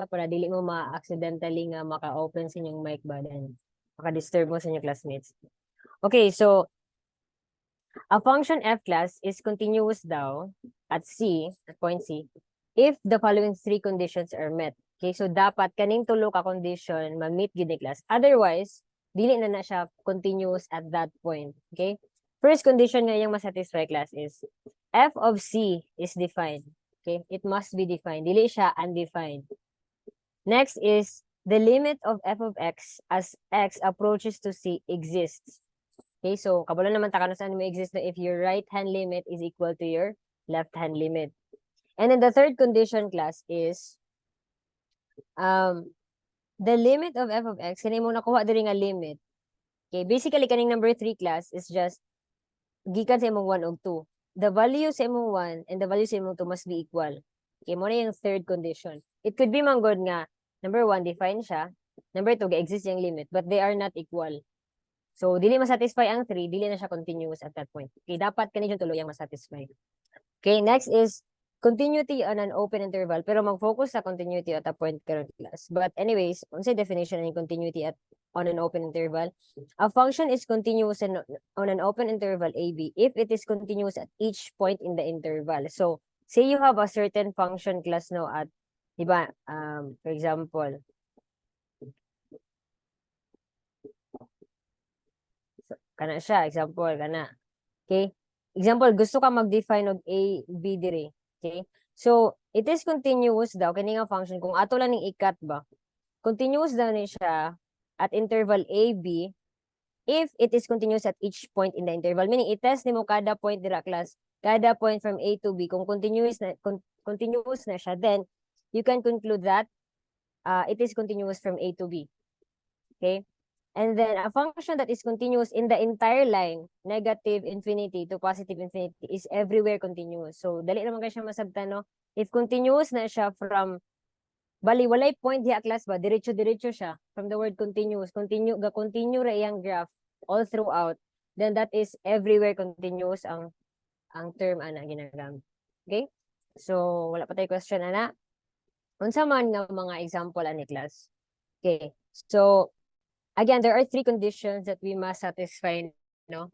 para dili mo ma-accidentally nga maka-open sa inyong mic ba then maka-disturb mo sa inyong classmates. Okay, so a function f class is continuous daw at point C, if the following three conditions are met. Okay, so dapat kaning tulo ka condition ma-meet gid ni class. Otherwise, dili na siya continuous at that point. Okay? First condition nga yung masatisfy class is f of C is defined. Okay? It must be defined. Dili siya undefined. Next is the limit of f of x as x approaches to C exists. Okay, so kabalo naman ta saan mo exist na if your right hand limit is equal to your left hand limit. And then the third condition class is the limit of f of x kani mo nakuha diri nga limit. Okay, basically kaning number 3 class is just gikan sa imong 1 ug 2. The value sa imong 1 and the value sa imong 2 must be equal. Okay, mo na yung third condition. It could be manggod nga number 1 define siya, number 2 ga-exist yung limit, but they are not equal. So, dili masatisfy ang 3, dili na siya continuous at that point. Okay, dapat kanina yung tulo yung masatisfy. Okay, next is continuity on an open interval, pero mag-focus sa continuity at a point current class. But anyways, unsay definition ng continuity on an open interval? A function is continuous on an open interval AB if it is continuous at each point in the interval. So, say you have a certain function class no at, diba, for example, kana siya, example, kana. Okay? Example, gusto ka mag-define og A, B dire. Okay? So, it is continuous daw, kani nga function, kung ato lang ning ikat ba, continuous daw ni siya at interval A, B, if it is continuous at each point in the interval. Meaning, i-test ni mo kada point dira class, kada point from A to B, kung continuous na siya, then, you can conclude that it is continuous from A to B. Okay? And then, a function that is continuous in the entire line, negative infinity to positive infinity, is everywhere continuous. So, dali naman kayo siya masabtan, no? If continuous na siya from, bali, walay point diya class ba, diretso-diretso siya, from the word continuous, continue ra iyang graph all throughout, then that is everywhere continuous ang term, ana, ginagamit. Okay? So, wala pa tayo question, ana. Unsa man nga mga example, ani class? Okay. So, again, there are three conditions that we must satisfy, no,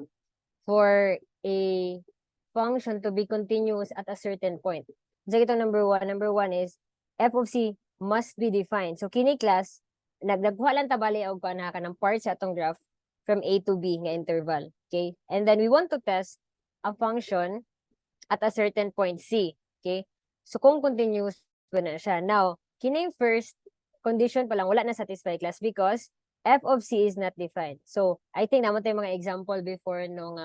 for a function to be continuous at a certain point. So, ito number one. Number one is f of c must be defined. So, kini class, nagkuha lang tabali og kanaka ng parts sa atong graph from A to B nga interval. Okay? And then we want to test a function at a certain point C. Okay? So, kung continuous ba na siya. Now, kini first condition pa lang, wala na satisfy class because f of c is not defined. So, I think naman tayo mga example before nung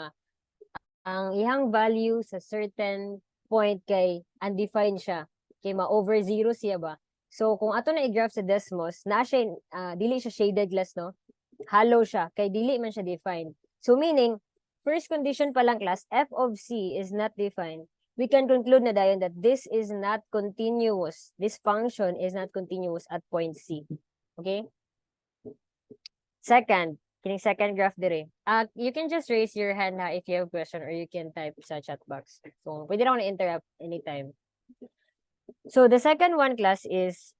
ang ihang value sa certain point kay undefined siya. Kay ma-over zero siya ba? So, kung ato na i-graph sa Desmos, na siya, dili siya shaded glass, no? Hollow siya, kay dili man siya defined. So, meaning, first condition pa lang class, f of c is not defined. We can conclude na dayon that this is not continuous. This function is not continuous at point C. Okay? Second, kining second graph dire. You can just raise your hand if you have a question or you can type sa chat box. So, pwede na ako na-interrupt anytime. So, the second one class is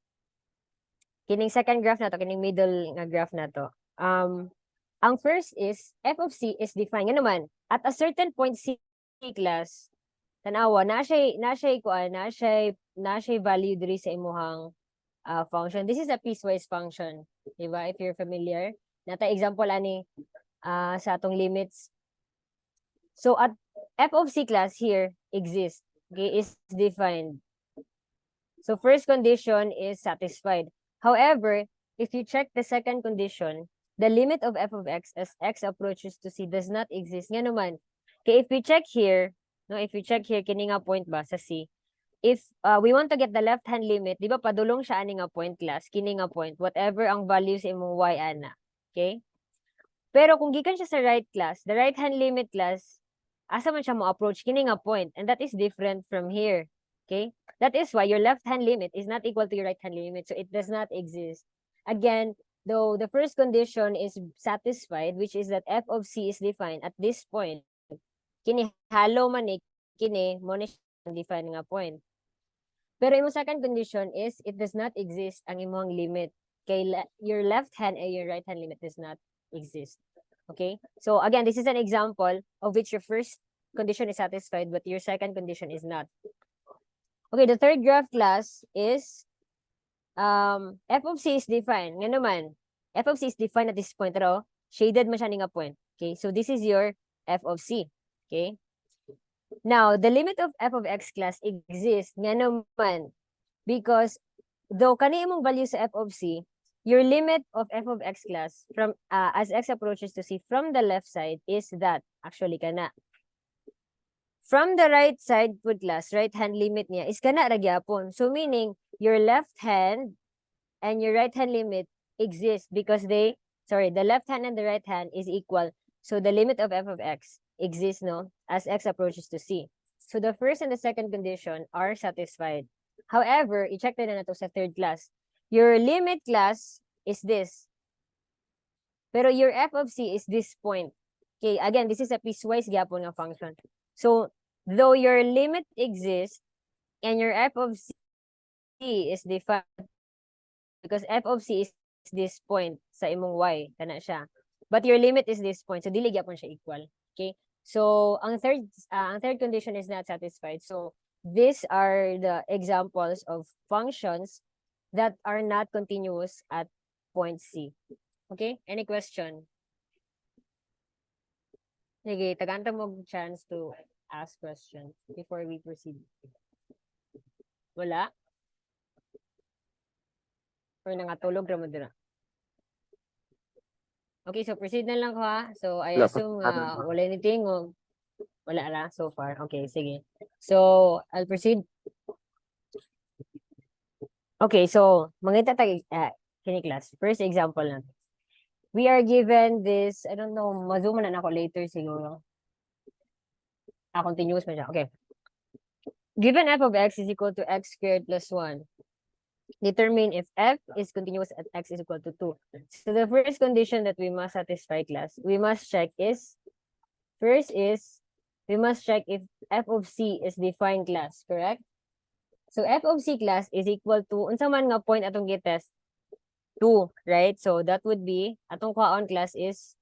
kining second graph na to, kining middle nga graph na to. Ang first is f of c is defined. Nga naman, at a certain point C class, tanawa, na siya value diri sa imuhang function. This is a piecewise function. Diba? If you're familiar. Nata example ani sa atong limits. So at f of c class here exists. Okay, is defined. So first condition is satisfied. However, if you check the second condition, the limit of f of x as x approaches to c does not exist. Nga naman. Okay, if we check here, no, if you check here, kini nga point ba sa C, if we want to get the left-hand limit, di ba padulong siya ani nga point class, kini nga point, whatever ang value sa imong y ana. Okay? Pero kung gikan siya sa right class, the right-hand limit class, asa man siya mo approach, kini nga point, and that is different from here. Okay? That is why your left-hand limit is not equal to your right-hand limit, so it does not exist. Again, though the first condition is satisfied, which is that f of c is defined at this point, kini hollow man kini mo ni define nga point. Pero imong second condition is it does not exist ang imong limit. Kay your left hand and your right hand limit does not exist. Okay? So again, this is an example of which your first condition is satisfied but your second condition is not. Okay, the third graph class is f of c is defined. Nga naman, f of c is defined at this point, pero shaded man siya nga point. Okay, so this is your f of c. Okay? Now, the limit of f of x class exists nga naman because though kani imong value sa f of c, your limit of f of x class from as x approaches to c from the left side is that actually kana. From the right side pud class, right hand limit niya is kana ra gyapon. So meaning your left hand and your right hand limit exist because the left hand and the right hand is equal. So the limit of f of x exists, no, as x approaches to c. So the first and the second condition are satisfied. However, i-check na nato sa third class. Your limit class is this. Pero your f of c is this point. Okay, again, this is a piecewise gyapon nga function. So though your limit exists and your f of c is defined because f of c is this point sa imong y, kana siya. But your limit is this point, so dili gyapon siya equal. Okay? So ang third condition is not satisfied. So these are the examples of functions that are not continuous at point C. Okay? Any question? Sige, tagantang mo chance to ask questions before we proceed. Wala? Or nangatulog ra mo dira? Okay, so proceed na lang ko ha. So I assume wala anything o wala ra so far. Okay, sige. So I'll proceed. Okay, so mangita tag kini class. First example na. We are given this, I don't know, ma-zoom na ako later siguro. Continuous man siya. Okay. Given f of x is equal to x squared plus 1. Determine if f is continuous at x is equal to 2. So the first condition that we must satisfy class, we must check is, first is, we must check if f of c is defined class, correct? So f of c class is equal to, unsa man nga point atong gitest, 2, right? So that would be, atong kwaon class is,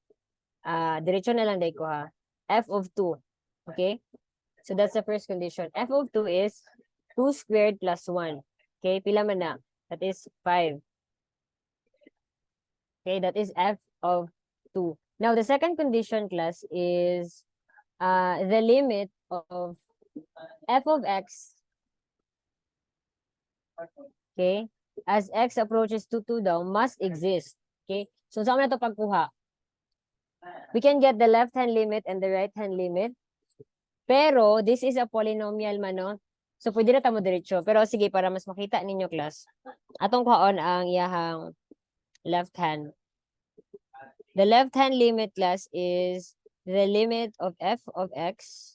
diretso na lang day ko ha, f of 2, okay? So that's the first condition. F of 2 is 2 squared plus 1. Okay, pila man na? That is 5. Okay, that is f of 2. Now, the second condition class is the limit of f of x, okay, as x approaches to 2 daw, must exist. Okay, so saan na ito pagkuha? We can get the left-hand limit and the right-hand limit. Pero, this is a polynomial man, no? So, pwede na tamo diretso. Pero, sige, para mas makita ninyo, class. Atong kuhaon ang iyahang left hand. The left-hand limit, class, is the limit of f of x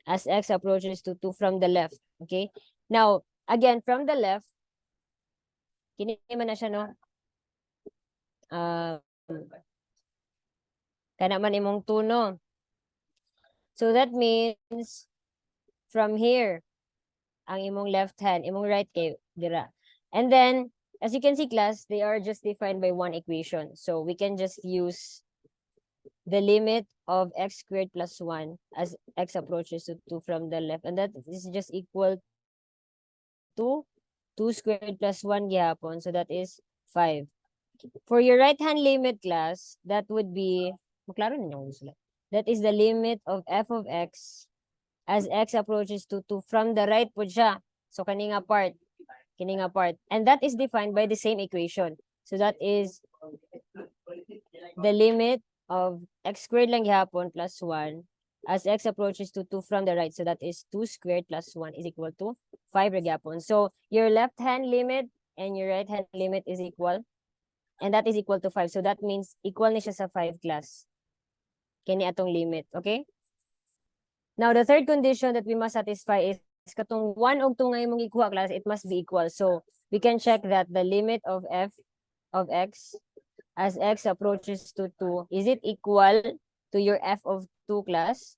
as x approaches to 2 from the left. Okay? Now, again, from the left, kini man na siya, no? Kana man imong 2, no? So, that means, from here, ang imong left hand, imong right kay dira. And then, as you can see, class, they are just defined by one equation. So we can just use the limit of x squared plus 1 as x approaches to 2 from the left. And that is just equal to 2 squared plus 1 gyapon. So that is 5. For your right hand limit, class, that would be, maklaro ninyo sila. That is the limit of f of x as x approaches to 2 from the right po siya. So, kaninga part. And that is defined by the same equation. So, that is the limit of x squared lang gihapon plus 1 as x approaches to 2 from the right. So, that is 2 squared plus 1 is equal to 5 ra gihapon. So, your left hand limit and your right hand limit is equal. And that is equal to 5. So, that means equal na siya sa 5 class. Kini atong limit. Okay? Now, the third condition that we must satisfy is katong 1 og 2 nga imong ikuha, class, it must be equal. So, we can check that the limit of f of x as x approaches to 2, is it equal to your f of 2, class?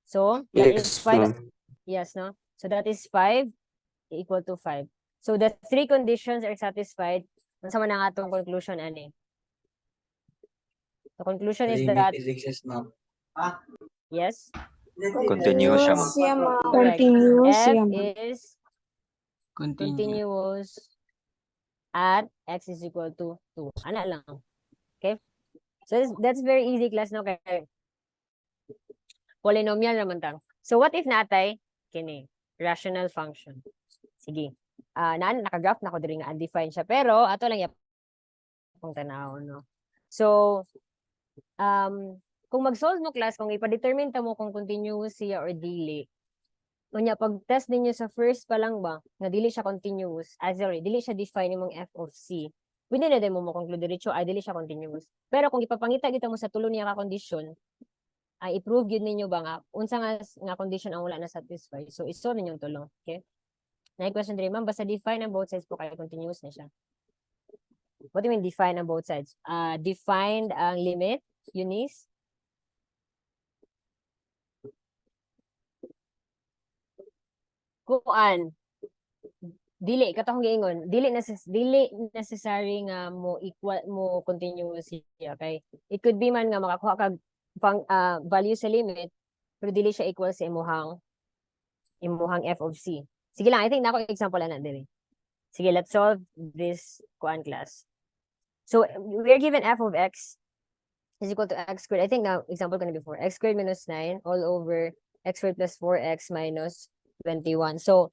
So, that is 5. Yes, no? So that is 5 equal to 5. So the three conditions are satisfied. Unsa man ang atong conclusion ani? The conclusion is that yes. Continuous siya, ma'am. Correct. Continuous F siya, ma'am. is Continue. continuous at x is equal to 2. Ana lang. Okay? So that's very easy class no kay polynomial naman ta. So what if natay kini rational function? Sige. Naka-graph na ko diri nga undefined siya pero ato lang yapong tanaw no. So kung mag-solve mo class kung ipa-determine ta mo kung continuous siya or dili. Unya pag test ninyo sa first pa lang ba nga dili siya continuous, sorry, dili siya define imong f of c. Pwede na din mo conclude diretso ay dili siya continuous. Pero kung ipapangita kita mo sa tulo niya ka condition, ay i-prove gyud ninyo ba nga unsa nga condition ang wala na satisfy. So iso ninyong tulo, okay? Na question diri ma'am basta define ang both sides po kay continuous na siya. What do you mean define ang both sides? Defined ang limit, Eunice. Kuan dili katong giingon dili necessary nga mo equal mo continuous siya kay it could be man nga makakuha kag value sa limit pero dili siya equal sa imuhang f of c. Sige lang, I think nako example na diri. Sige, let's solve this kuan class. So we're given f of x is equal to x squared. I think now example gonna be 4 x squared minus 9 all over x squared plus 4x minus 21. So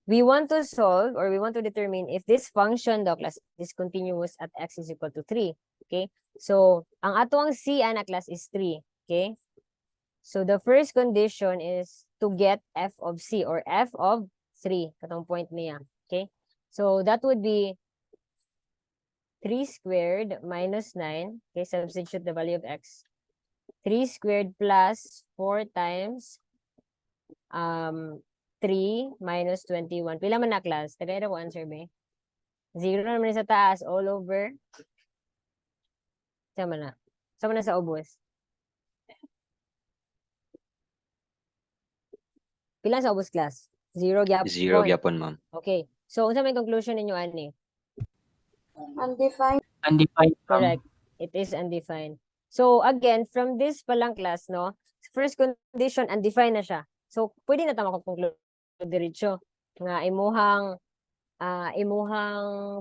we want to solve or we want to determine if this function daw class is continuous at x is equal to 3. Okay? So, ang atuang c ana class is 3. Okay? So, the first condition is to get f of c or f of 3. Katong point niya. Okay? So, that would be 3 squared minus 9. Okay? Substitute the value of x. 3 squared plus 4 times 3 minus 21. Pila man na class? Tagay na ko answer ba? 0 naman sa taas, all over. Sama na. Sama na sa ubos. Pila sa ubos class? 0 gyapon. 0 gyapon, ma'am. Okay. So, unsa may conclusion ninyo ani? Undefined. Undefined, ma'am. Correct. It is undefined. So, again, from this palang class, no? First condition, undefined na siya. So, pwede na tama conclude diretso nga imuhang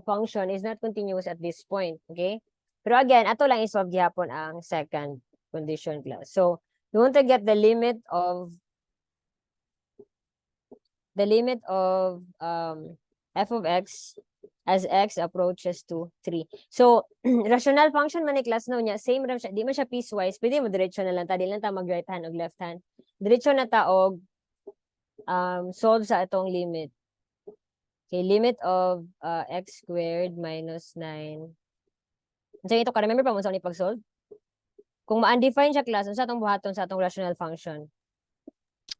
function is not continuous at this point, okay? Pero again, ato lang isolve gyapon ang second condition class. So, we want to get the limit of f of x as x approaches to 3. So, rational function man ni class no nya, same ra siya, di man siya piecewise, pwede mo diretso na lang ta, di lang ta mag right hand o left hand. Diretso na ta og solve sa atong limit. Okay, limit of x squared minus 9. So ito ka remember pa mo sa ni pag-solve? Kung ma-undefined siya class, unsa atong buhaton sa atong rational function?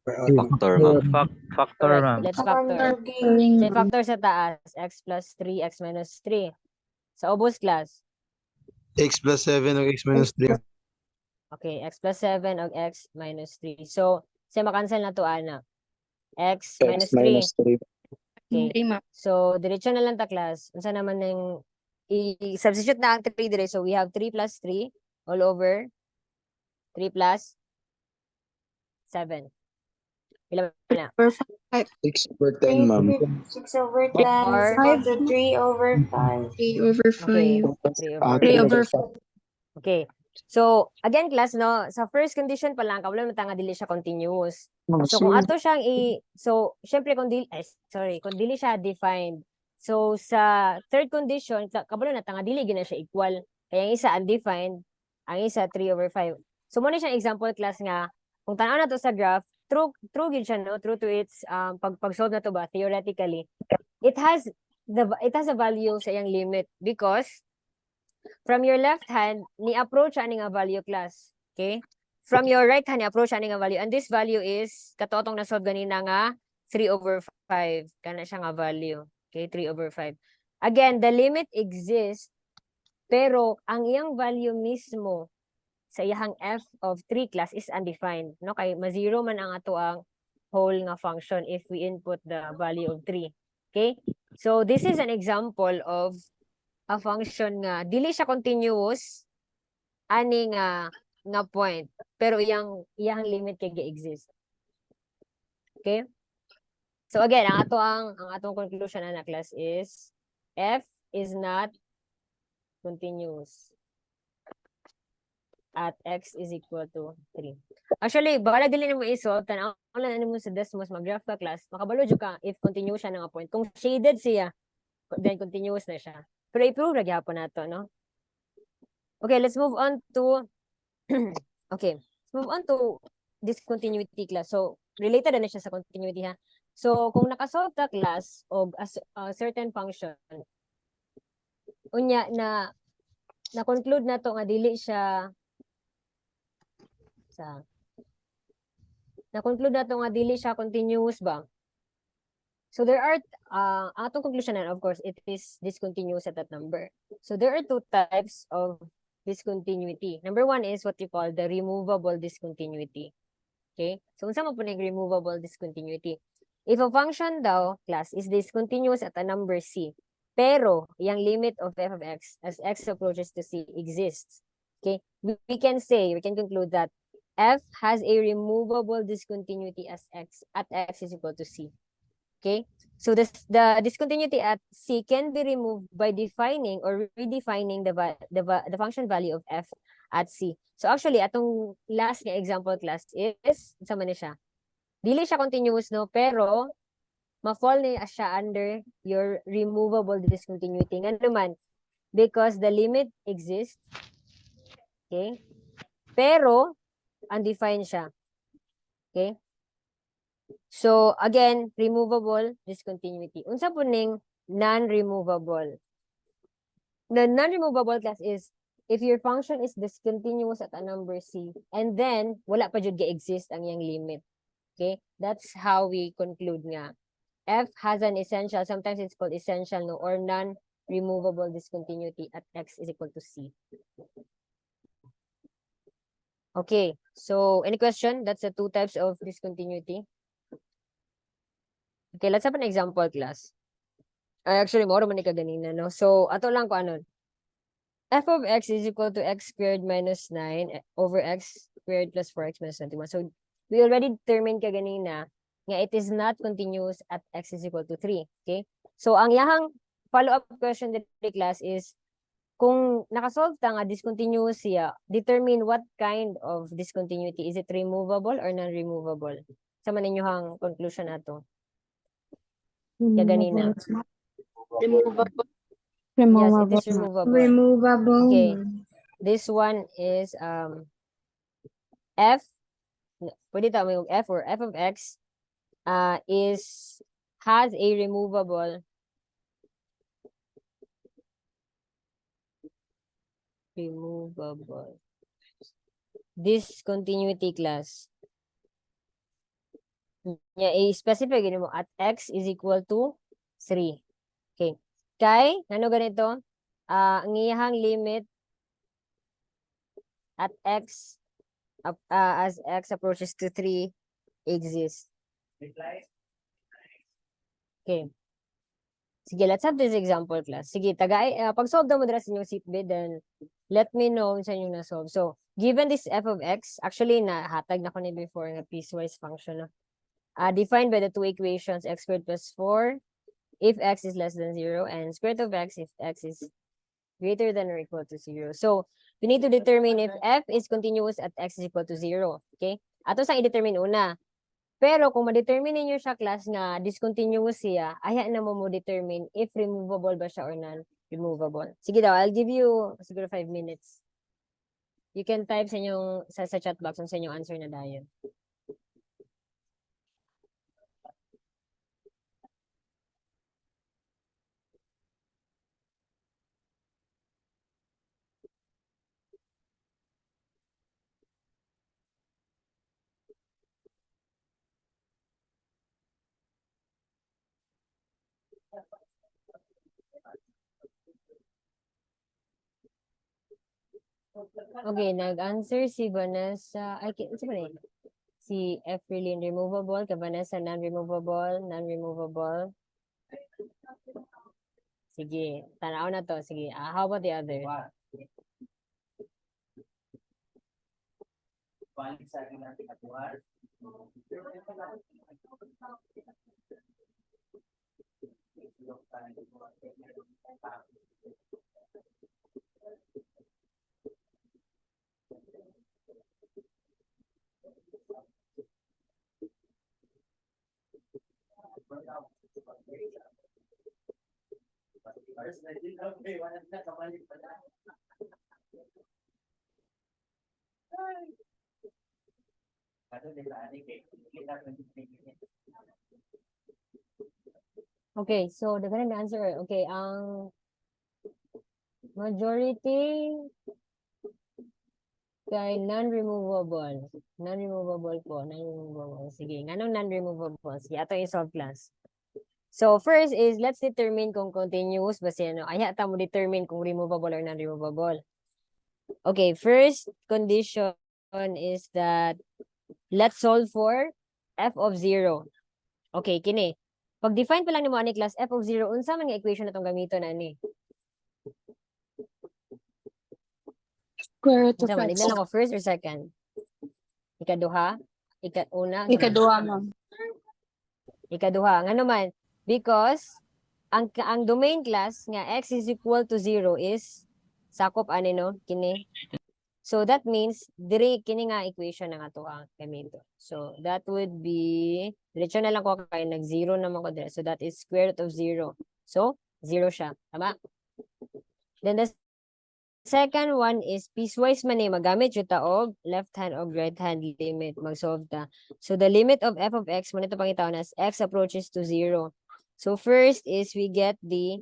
Factor, ma'am. Factor, Correct. ma'am. Let's factor. Factoring. Say factor sa taas, x plus 3, x minus 3. Sa ubos class. X plus 7 o X minus 3. Okay, x plus 7 o x minus 3. So, say makancel na to ana. X minus 3. Okay. So, diretso na lang ta class. Unsa naman ng i-substitute na ang 3 dire. So, we have 3 plus 3 all over 3 plus 7. Ilan na? 6 per 10, ma'am. 6 over 10 is equal to 3 over 5. 3 over 5. Okay. 3 over 5. Okay. So, again class, no, sa first condition pa lang, kabalo na nga dili siya continuous. So, kung ato siyang so, syempre kung dili siya defined. So, sa third condition, kabalo na nga dili gina siya equal. Kaya ang isa undefined, ang isa 3 over 5. So, muna siyang example class nga, kung tanaw na to sa graph, true gid siya, no? True to its pag-solve na to ba theoretically. It has a value sa iyang limit because from your left hand, ni-approach ani nga value class. Okay? From your right hand, ni-approach ani nga value. And this value is, katotong na-solve ganina nga, 3 over 5. Kana siya nga value. Okay? 3 over 5. Again, the limit exists, pero ang iyang value mismo sa iyang f of 3 class is undefined. No? Kay ma-zero man ang ato ang whole nga function if we input the value of 3. Okay? So this is an example of a function nga dili siya continuous ani nga point pero iyang limit kay gi-exist. Okay? So again, ang atong conclusion na class is f is not continuous at x is equal to 3. Actually, baka dili nimo isolve, tanaw lang nimo sa Desmos mag-graph ka class, makabalo jud ka if continuous siya nga point. Kung shaded siya, then continuous na siya. Pero i-prove ra gyapon nato, no? Okay, let's move on to okay, let's move on to discontinuity class. So, related na siya sa continuity ha. So, kung nakasolve ta class og a certain function, unya na conclude na to nga dili siya sa na-conclude na to nga dili siya continuous ba? So there are ang atong conclusion na, of course, it is discontinuous at that number. So there are two types of discontinuity. Number one is what you call the removable discontinuity. Okay? So unsa man po ning removable discontinuity? If a function daw, class, is discontinuous at a number c, pero yung limit of f of x as x approaches to c exists. Okay? We can conclude that f has a removable discontinuity as x at x is equal to c. Okay? So the discontinuity at c can be removed by defining or redefining the function value of f at c. So actually, atong last nga example class is, sa man siya, dili siya continuous, no? Pero, ma-fall niya siya under your removable discontinuity. Nga naman, because the limit exists, okay? Pero, undefined siya. Okay? So, again, removable discontinuity. Unsa po ning non-removable? The non-removable class is if your function is discontinuous at a number c, and then, wala pa jud ga-exist ang iyang limit. Okay? That's how we conclude nga. F has an essential, sometimes it's called essential, no, or non-removable discontinuity at x is equal to c. Okay, so any question? That's the two types of discontinuity. Okay, let's have an example class. Actually, more man ni kaganina, no? So, ato lang ko ano. F of x is equal to x squared minus 9 over x squared plus 4x minus 21. So, we already determined kaganina nga it is not continuous at x is equal to 3. Okay? So, ang yahang follow-up question dito class is, kung nakasolve ta nga discontinuous siya, determine what kind of discontinuity. Is it removable or non-removable? Sa man ninyohang conclusion nato. Kaya ganina. Removable. Yes, it is removable. Removable. Okay. This one is f, pwede tawag f or f of x has a removable discontinuity class. Yeah, i-specify mo at x is equal to 3. Okay. Kay, ano ganito? Ang iyahang limit at x as x approaches to 3 exists. Okay. Sige, let's have this example class. Sige, pag-solve daw mo dira sa inyong seatbed, then let me know sa inyong na-solve. So, given this f of x, actually, nahatag na ko ni before nga piecewise function. Defined by the two equations, x squared plus 4, if x is less than 0, and square root of x if x is greater than or equal to 0. So, we need to determine if f is continuous at x is equal to 0. Okay? Ato sang i-determine una. Pero kung ma-determine niyo siya class nga discontinuous siya, aya na mo determine if removable ba siya or non-removable. Sige daw, I'll give you siguro 5 minutes. You can type sa inyong sa chat box sa inyong answer na dayon. Okay, nag-answer si Vanessa. Ay, ano ba na yun? Si Efrelyn removable, ka Vanessa non-removable, non-removable. Sige, tanaw na to. Sige, how about the other? Okay, so the correct answer, okay, ang majority kay non-removable. Non-removable po, non-removable. Sige, anong non-removable? Sige, ato yung solve class. So, first is, let's determine kung continuous ba siya, no? Ay, mo determine kung removable or non-removable. Okay, first condition is that let's solve for f of 0. Okay, kini. Pag-define pa lang ni mo ani class f of 0, unsa man nga equation na itong gamiton ani? Square root of Unsa man, x. ignan lang ko first or second? Ikaduha? Una? Ikaduha, ma'am. Ikaduha. Ngano man? Because ang domain class nga x is equal to 0 is sakop ani no? Kini. So that means diri kini nga equation nga ato ang gamito. So that would be diretso na lang ko kay nag-0 naman ko dire. So that is square root of 0. So 0 siya. Tama? Then the second one is piecewise man magamit yung taog left hand o right hand limit mag-solve ta. So the limit of f of x mo nito pangitaon as x approaches to 0. So first is we get the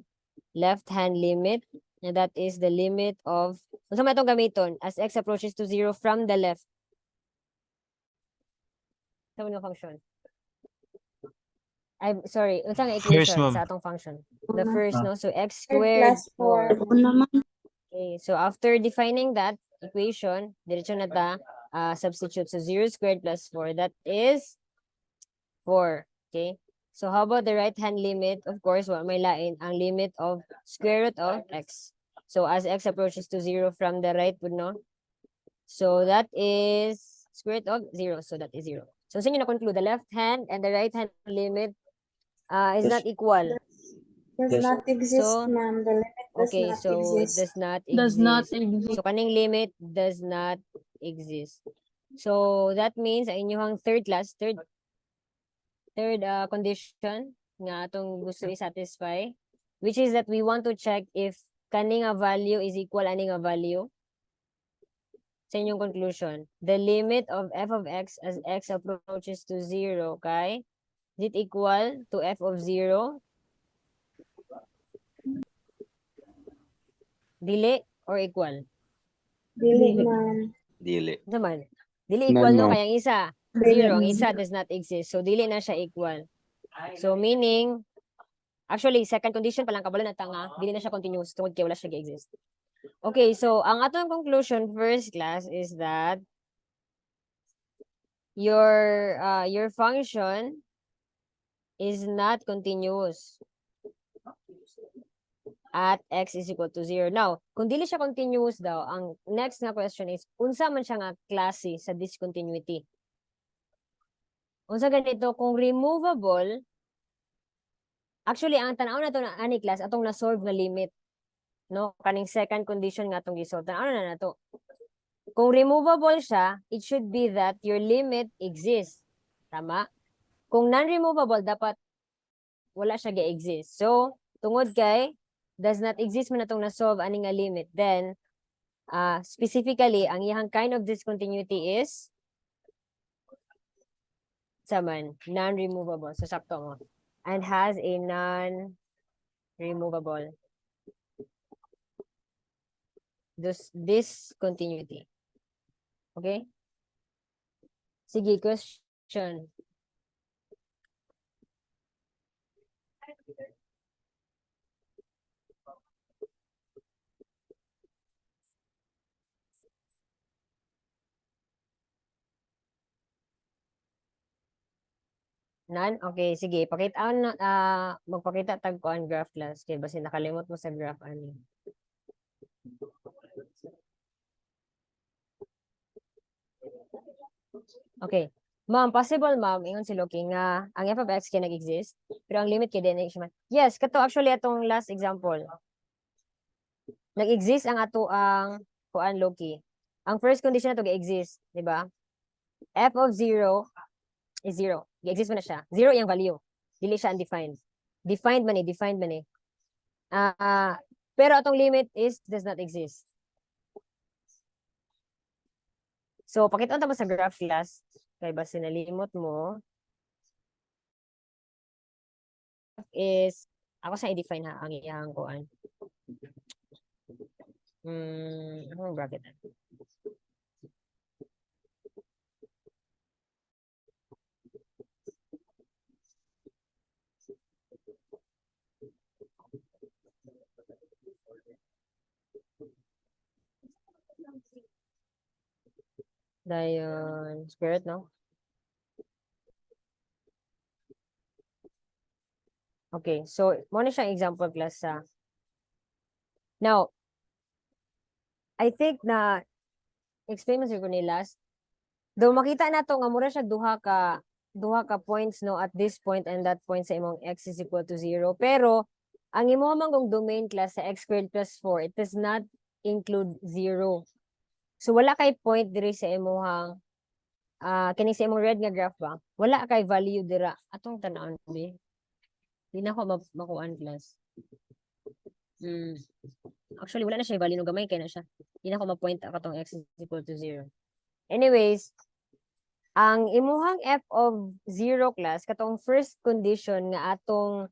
left hand limit. And that is the limit of, unsa man itong gamiton as x approaches to 0 from the left. Sa mga function. I'm sorry, unsa nga First, equation ma'am. sa atong function? The first, no? So x Squared squared plus 4. 4. Ako naman. Okay, so after defining that equation, diretso na ta substitute. So 0 squared plus 4, that is 4. Okay? So how about the right-hand limit? Of course, may lain ang limit of square root of x. So as x approaches to 0 from the right would know. So that is square root of 0. So that is 0. So sa inyo na-conclude, the left hand and the right hand limit is not equal. Does not exist, So, ma'am. The limit does okay, not so it exist. does not Does not exist. exist. So kaning limit does not exist. So that means ang inyong third condition nga atong gusto i-satisfy, which is that we want to check if kaning nga value is equal ani nga value. Sa inyong conclusion, the limit of f of x as x approaches to 0 kay is it equal to f of 0? Dili or equal? Dili, ma'am. Dili. Naman. Dili equal None, no ma'am. kaya ang isa Dili, 0, ang ma'am. isa does not exist. So dili na siya equal. So meaning actually second condition pa lang kabalo na tanga, dili na siya continuous tungod kay wala siya gi-exist. Okay, so ang atong conclusion first class is that your function is not continuous at x is equal to 0. Now, kung dili siya continuous daw, ang next nga question is, unsa man siya nga klase sa discontinuity? Unsa ganito, kung removable, actually, ang tanaw na to na ani class, atong na-solve na limit. No? Kaning second condition nga atong gisolve. Tanaw na to. Kung removable siya, it should be that your limit exists. Tama? Kung non-removable, dapat wala siya ga-exist. So, tungod kay does not exist man atong na-solve ani nga limit, then specifically ang iyang kind of discontinuity is saman non-removable. So sakto mo. And has a non-removable discontinuity. Okay? Sige, question. None? Okay, sige. Pakita na, magpakita tag ko ang graph class. Kaya basi nakalimot mo sa graph ani. Okay. Ma'am, possible ma'am, ingon si Loki nga ang f of x kay nag-exist, pero ang limit kay dili siya. Yes, kato actually atong last example. Nag-exist ang ato ang kuan Loki. Ang first condition na to ga-exist, di ba? F of 0 is 0. Ga-exist mo na siya. 0 yung value. Dili siya undefined. Defined man eh. Pero atong limit is does not exist. So, pakita mo sa graph class. Kaya ba sinalimot mo is, ako sa i-define ha, ang iyang kuan. Anong bracket na? Dayon, spirit, no? Okay, so, muna siyang example class sa. Now, I think na, explain mo siguro ni last, though makita na to nga mura siya duha ka points no at this point and that point sa imong x is equal to 0. Pero, ang imo mangong domain class sa x squared plus 4, it does not include 0. So, wala kay point diri sa imong kini sa imong red nga graph ba? Wala kay value dira. Atong tanawon bi. Di na ako makuan class. Actually, wala na siya value no gamay kay na siya. Di na ako ma-point katong x is equal to 0. Anyways, ang imuhang f of 0 class katong first condition nga atong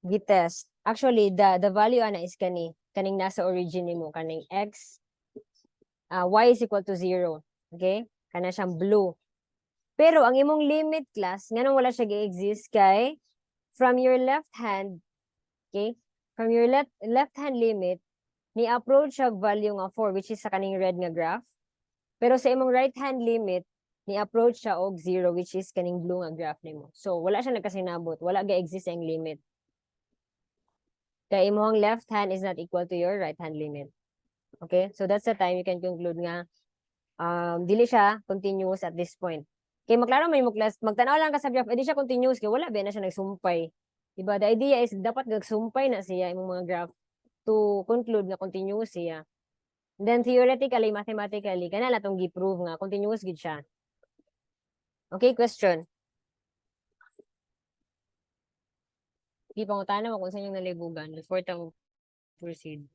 gitest. Actually, the value ana is kaning nasa origin nimo kaning x y is equal to 0. Okay? Kana siyang blue. Pero ang imong limit class, nganong wala siya gi-exist kay from your left hand, okay? From your left hand limit, ni approach siya value nga 4 which is sa kaning red nga graph. Pero sa imong right hand limit, ni approach siya og 0 which is kaning blue nga graph nimo. So wala siya nagkasinabot, wala ga-exist ang limit. Kay imong left hand is not equal to your right hand limit. Okay? So that's the time you can conclude nga dili siya continuous at this point. Kay maklaro man mo class, magtanaw lang ka sa graph, edi siya continuous kay wala ba na siya nagsumpay. Diba? The idea is dapat nagsumpay na siya imong mga graph to conclude nga continuous siya. Then theoretically, mathematically, kana na tong gi-prove nga continuous gid siya. Okay, question. Di pangutana mo kung saan yung nalibugan before ta proceed.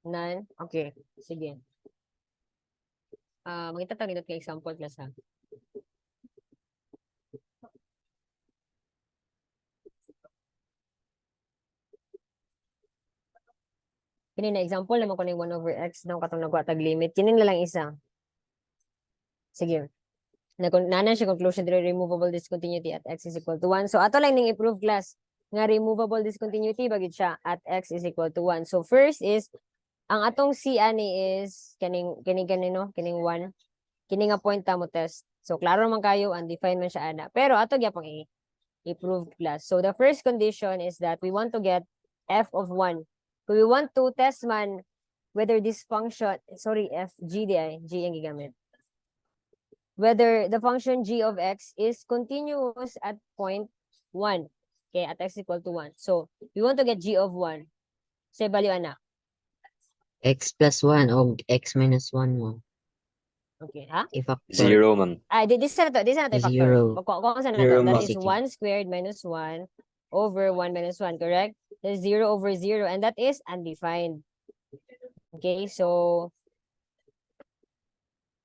None? Okay, sige. Magtatag ito kay example class ha. Kini na example naman ko ng 1 over x daw katong nagwatag limit. Kini na lang isa. Sige. Nanan siya conclusion diri removable discontinuity at x is equal to 1. So ato lang ning i-prove class nga removable discontinuity bagid siya at x is equal to 1. So first is ang atong C ani is kaning no, kining 1. Kini nga point ta mo test. So klaro man kayo undefined man siya ana. Pero ato gyapon i-prove class. So the first condition is that we want to get f of 1. So we want to test man whether this function, sorry, f, g di ay, g ang gigamit. Whether the function g of x is continuous at point 1. Okay, at x equal to 1. So, we want to get g of 1. Say value ana. X plus 1 o x minus 1 mo. Okay, ha? I-factor. 0, ma'am. This is na to factor. Zero. Kung saan na Zero, to, that ma'am. is 1 squared minus 1 over 1 minus 1, correct? That is 0 over 0, and that is undefined. Okay, so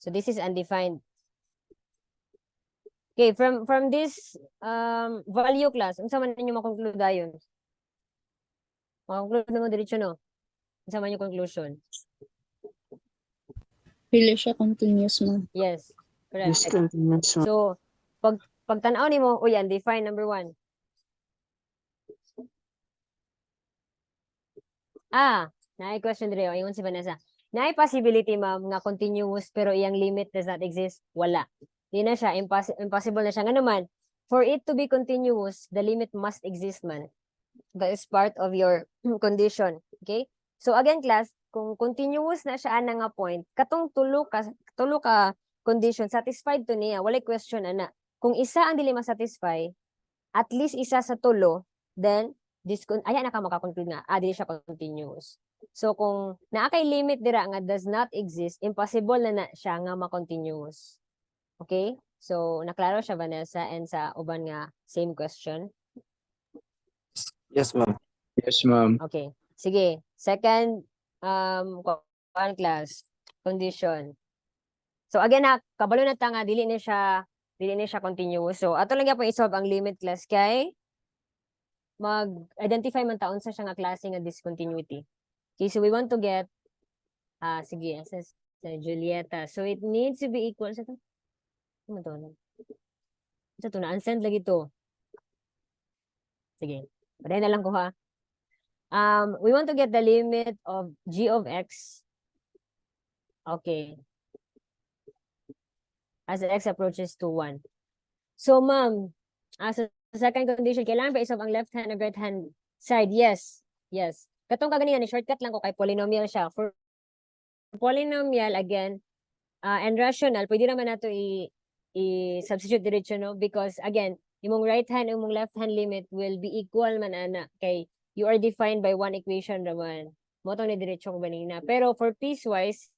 this is undefined. Okay, from this value class, unsa man ninyo makonklude dayon? Makonklude mo diretso no? Unsa man yung conclusion? Pili siya continuous mo. Yes, correct. Discontinuous. So, pag tanaw nimo, undefined number 1. Naay question dire, ingon si Vanessa. Naay possibility, ma'am, nga continuous pero iyang limit does not exist? Wala. Di na siya, impossible na siya. Nga naman, for it to be continuous, the limit must exist, man. That is part of your condition. Okay? So again, class, kung continuous na siya ana nga point, katong tulo ka condition, satisfied to niya, walay question ana. Kung isa ang dili ma-satisfy, at least isa sa tulo, then ayan na ka makakonclude nga, dili siya continuous. So kung naa kay limit dira nga does not exist, impossible na siya nga ma-continuous. Okay? So naklaro siya, Vanessa, and sa uban nga same question. Yes, ma'am. Yes, ma'am. Okay. Sige. Second kuan class condition. So again na kabalo na ta nga dili ni siya continuous. So ato lang gyapon i-solve ang limit class kay mag-identify man taon sa siya nga klase nga discontinuity. Okay, so we want to get sige, sa Julieta. So it needs to be equal sa to. Ano to? Sa to na unsend lagi to. Sige. Paday na lang ko ha. We want to get the limit of g of x. Okay. As x approaches to 1. So, ma'am, as a second condition, kailangan ba isolve ang left hand and right hand side? Yes. Yes. Katong kaganina, ni shortcut lang ko kay polynomial siya. For polynomial, again, and rational, pwede naman nato i-substitute diretso, no? Because, again, yung right hand and yung left hand limit will be equal man, ana. Kay you are defined by one equation naman. Motong ni diretso ko ganina. Pero for piecewise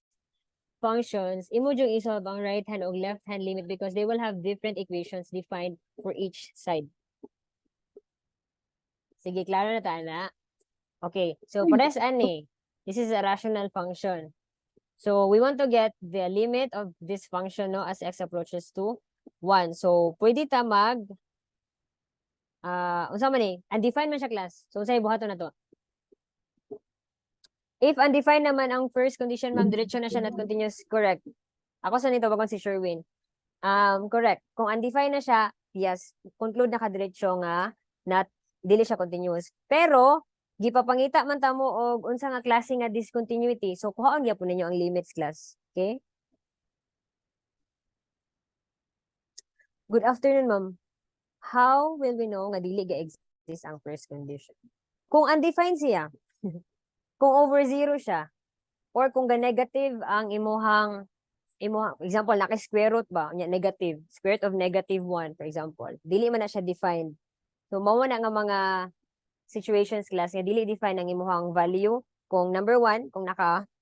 functions, imo yung isolve ang right hand o left hand limit because they will have different equations defined for each side. Sige, klaro na tayo na. Okay, so pares ani. This is a rational function. So we want to get the limit of this function, no, as x approaches to 1. So pwede ta unsa man ni? Undefined man siya, class. So unsay buhaton na to? If undefined naman ang first condition, ma'am, diretso na siya not continuous, correct. Ako sa nito bagon si Sherwin. Correct. Kung undefined na siya, yes, conclude na kadiretso nga not dili siya continuous. Pero gipapangita man ta mo og unsa nga klase nga discontinuity. So kuhaon gyapon ninyo ang limits, class. Okay? Good afternoon, ma'am. How will we know nga dili ga-exist ang first condition? Kung undefined siya, kung over 0 siya, or kung ga-negative ang imuhang example, naka-square root ba? Negative. Square root of -1, for example. Dili man na siya defined. So, mao na nga mga situations, class, nga dili define ang imuhang value. Kung number 1, kung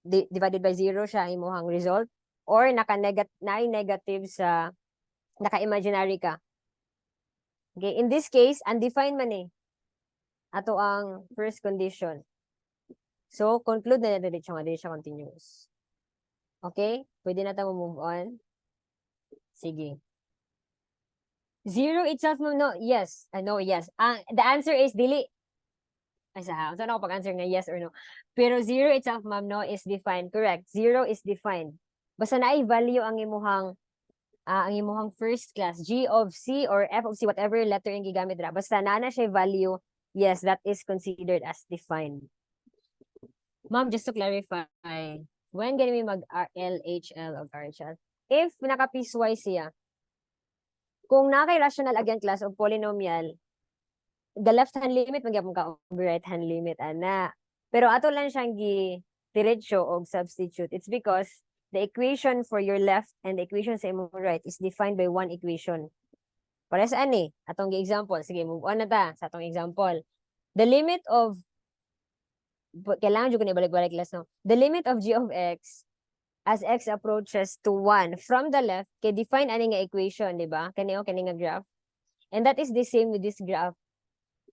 divided by 0 siya ang imuhang result, or naka-negative sa naka-imaginary ka. Okay, in this case, undefined man eh. Ato ang first condition. So, conclude na diretso nga, dili siya continuous. Okay? Pwede na tayo move on. Sige. 0 itself, no? Yes. No, yes. The answer is dili. Ay, saan ako pag-answer nga yes or no? Pero 0 itself, ma'am, no, is defined. Correct. 0 is defined. Basta na i-value ang imuhang first class, G of C or F of C, whatever letter yung gigamit ra. Basta na siya value, yes, that is considered as defined. Ma'am, just to clarify, when gani may mag-LHL o RHL? If naka-piecewise siya, kung naka-rational again class o polynomial, the left-hand limit, magyapon ka over right-hand limit, ana. Pero ato lang siyang diretso o substitute. It's because the equation for your left and the equation sa imong right is defined by one equation. Para saan eh? Atong example. Sige, move on na ta sa atong example. The limit of kailangan dyan ko na ibalik-balik class, no? The limit of g of x as x approaches to 1 from the left, kay define ani nga equation, di ba? Kani nga graph. And that is the same with this graph.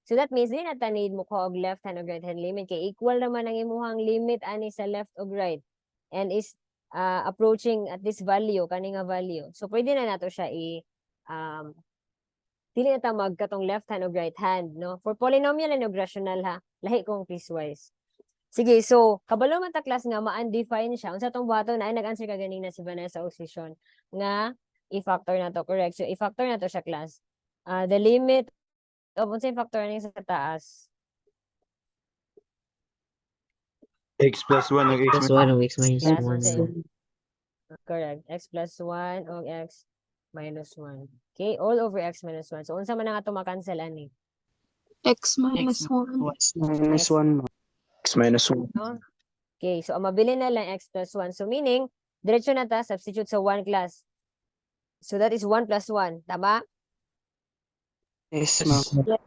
So that means, di na tanid mo ko og left hand o right hand limit, kay equal naman ang imuhang limit ani sa left o right. And is approaching at this value, kani nga value. So pwede na nato siya dili na ta magkatong left hand o right hand, no? For polynomial and rational ha, lahi kong piecewise. Sige, so, kabalo man ta class nga ma-undefine siya. Unsa tong buhaton na ay nag-answer ka ganina si Vanessa o session nga i-factor na to, correct? So, i-factor na to siya class. The limit of unsa yung factor niya sa taas? X plus 1 og X X plus minus 1 o X minus Yes, 1 same. ma'am. Correct. X plus 1 o X minus 1. Okay, all over X minus 1. So, unsa man na nga ito makancel, ani? X minus 1. Minus X. 1 ma'am. X minus 1. No? Okay, so ang mabili na lang X plus 1. So, meaning, diretso na ta, substitute sa 1 class. So, that is 1 plus 1. Tama? Yes ma'am.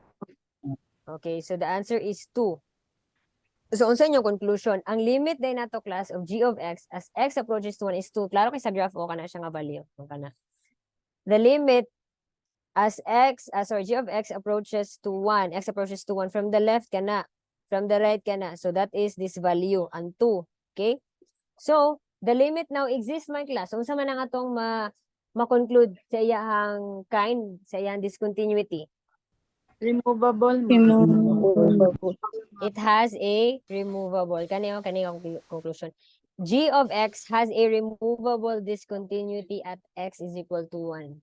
Okay, so the answer is 2. So, unsa inyong conclusion? Ang limit din nato class of g of x as x approaches to 1 is 2. Klaro kay sa graph o kana siya nga value. O kana. The limit as g of x approaches to 1, x approaches to 1 from the left kana, from the right kana. So, that is this value, ang 2. Okay? So, the limit now exists man class. So, unsa man ang atong ma-conclude sa iyang kind, sa iyang discontinuity? Removable, Removable. It has a removable. Kaniyong conclusion. G of x has a removable discontinuity at x is equal to 1.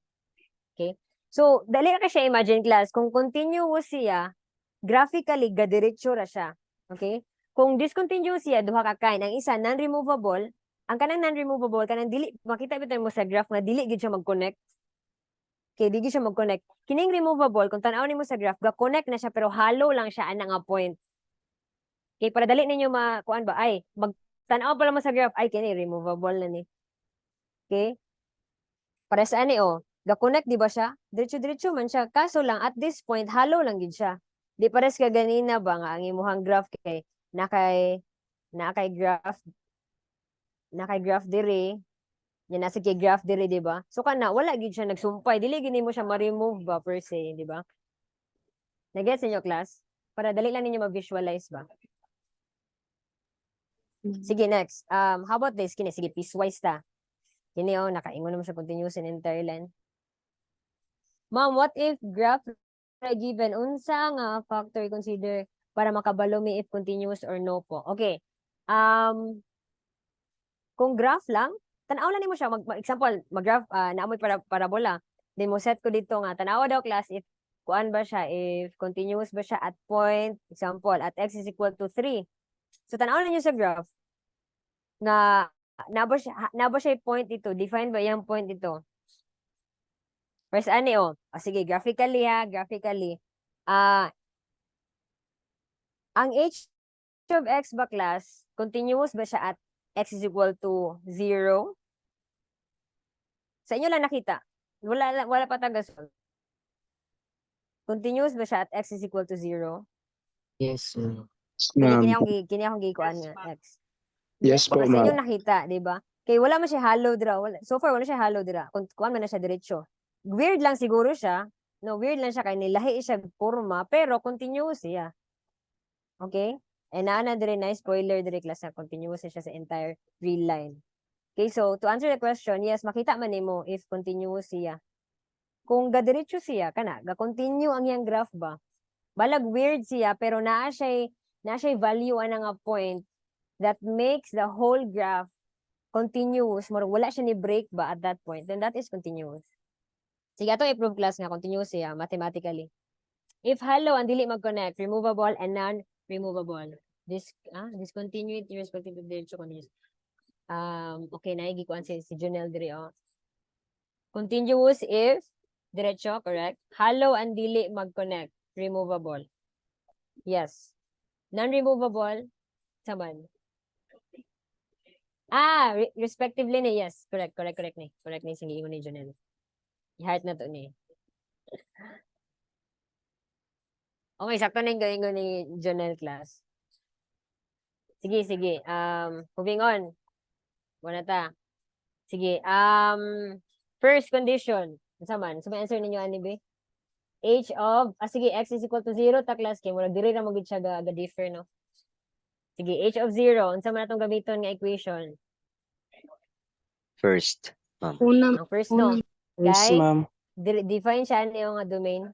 Okay? So, dali ka siya imagine class. Kung continuous siya, graphically, gadiretso ra siya. Okay? Kung discontinuous siya, duha ka kind. Ang isa, non-removable. Ang kanang non-removable, kanang dili, makita bitaw mo sa graph nga dili gid siya mag-connect. Okay, di gid siya mag-connect. Kining removable, kung tanaw nimo sa graph, ga-connect na siya pero hollow lang siya ana nga point. Okay, para dali ninyo kuan ba? Ay, magtanaw pala mo sa graph, ay kini removable na ni. Okay? Para sa ani ga-connect di ba siya? Diretso-diretso man siya. Kaso lang at this point hollow lang gid siya. Di pares ka ganina ba nga ang imuhang graph kay nakay graph dire. Yan nasa kay graph dire, di ba? So kana wala gid siya nagsumpay. Dili gid mo siya ma-remove ba per se, di ba? Nagets ninyo class? Para dali lang ninyo ma-visualize ba? Sige, next. How about this? Kini, sige, piecewise ta. Kini, nakaingon naman siya continuous and entire line. Ma'am, what if graph na given? Unsa nga factor consider para makabalo mi if continuous or no po? Okay. Kung graph lang, tanaw lang nimo siya. Example, mag-graph, naamoy parabola. Then mo set ko dito nga, tanawa daw class if kuan ba siya, if continuous ba siya at point, example, at x is equal to 3. So, tanaw lang nyo sa graph na naba siya point ito. Define ba yung point ito? First, sige, graphically ha, graphically. Ang h of x ba class, continuous ba siya at x is equal to 0? Sa inyo lang nakita. Wala pa tagas. Continuous ba siya at x is equal to 0? Yes ma'am. Kini akong gikuan nga x. Yes po, Sa inyo ma'am. nakita, di ba? Kay wala man siya hollow dira. So far, wala siya hollow dira. Kuan man na siya diretso. Weird lang siguro siya. No, weird lang siya kay nilahi siya porma, pero continuous siya. Okay? And naana dire na spoiler dire class na continuous siya sa entire real line. Okay, so to answer the question, yes, makita man nimo if continuous siya. Kung gadiretso siya, ga-continue ang iyang graph ba? Balag weird siya, pero naa siya value ana nga point that makes the whole graph continuous. Wala siya ni break ba at that point, then that is continuous. Sige, atong i-prove class nga continuous siya mathematically. If hollow ang dili mag-connect, removable and non-removable. Discontinuity respective to diretso continuous. Okay, naigikuan si Jonel dire Continuous if diretso, correct? Hollow ang dili mag-connect, removable. Yes. Non-removable, saman. Respectively ni, yes. Correct ni. Correct ni, sige, ingon ni Jonel. I-heart na to ni. Okay, sakto na yung ingon ni Jonel class. Sige. Moving on. Wala ta. Sige, first condition. Sa may answer ninyo, ani be? H of, sige, x is equal to 0, ta class, kaya mula diri na magid siya ga-differ, no? Sige, h of 0, unsa man atong gamiton nga equation? First, ma'am. Ang first, no? Yes Kay, ma'am. define siya niyo nga domain.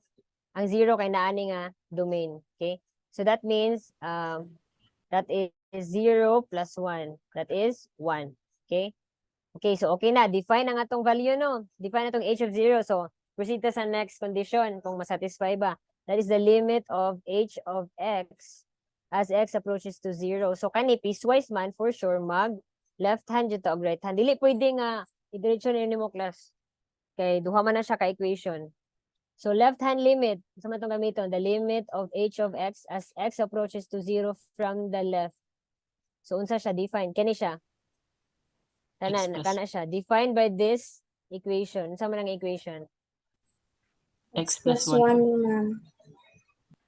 Ang 0 kay naani nga domain. Okay? So that means, that is 0 plus 1. That is 1. Okay? Okay, so okay na. Define ang atong value, no? Define atong h of 0. So, proceed to sa next condition kung masatisfy ba. That is the limit of h of x as x approaches to 0. So kani piecewise man for sure mag left hand jud ta og right hand. Dili pwede nga idiretso na nimo class. Kay duha man na siya ka equation. So left hand limit, sa man tong gamiton, the limit of h of x as x approaches to 0 from the left. So unsa siya define? Kani siya. Kana siya defined by this equation. Unsa man ang equation? X plus 1, ma'am.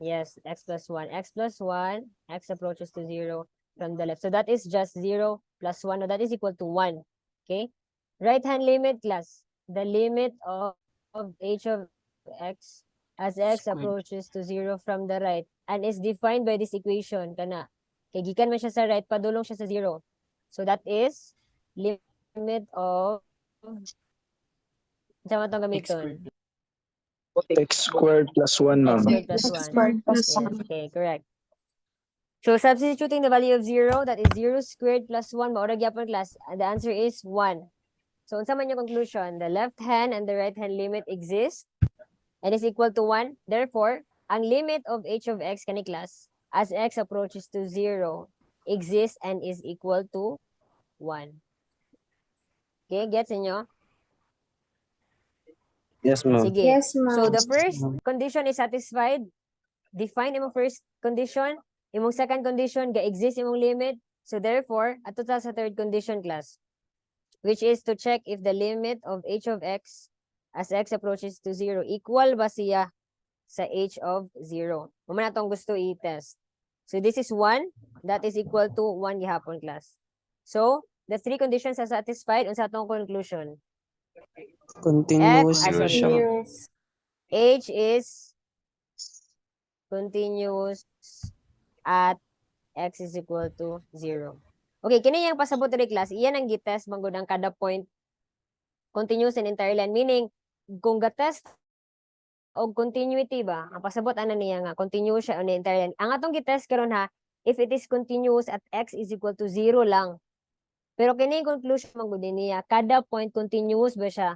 Yes, x plus 1. X plus 1, x approaches to 0 from the left. So that is just 0 plus 1. No, that is equal to 1. Okay? Right hand limit class. The limit of h of x as x approaches to 0 from the right and is defined by this equation. Kana. Kay gikan man siya sa right, padulong siya sa 0. So that is limit of sa man tong gamiton. X squared plus 1, X ma'am. squared plus X 1. squared plus Yes, 1. okay, correct. So substituting the value of 0, that is 0 squared plus 1, maurag yapon class, the answer is 1. So unsa man yung conclusion? The left hand and the right hand limit exist and is equal to 1. Therefore, ang limit of h of x kani class as x approaches to 0 exists and is equal to 1. Okay, gets inyo? Yes, ma'am. Sige. Yes, So ma'am. the first condition is satisfied. Define imong first condition, imong second condition ga-exist imong limit. So therefore, ato ta sa third condition class, which is to check if the limit of h of x as x approaches to 0 equal ba siya sa h of 0. Muna na itong gusto i-test. So this is 1, that is equal to 1 gihapon class. So, the three conditions are satisfied. Unsa atong conclusion? Continuous. Continuous siya, ma'am. Continuous. H is continuous at x is equal to 0. Okay, kini yung pasabot diri class, iyan ang gitest manggod ang kada point continuous and entire line, meaning kung gatest og continuity ba, ang pasabot ana niya nga continuous siya on the entire line. Ang atong gitest karon ha, if it is continuous at x is equal to 0 lang. Pero kini yung conclusion manggod niya, kada point continuous ba siya?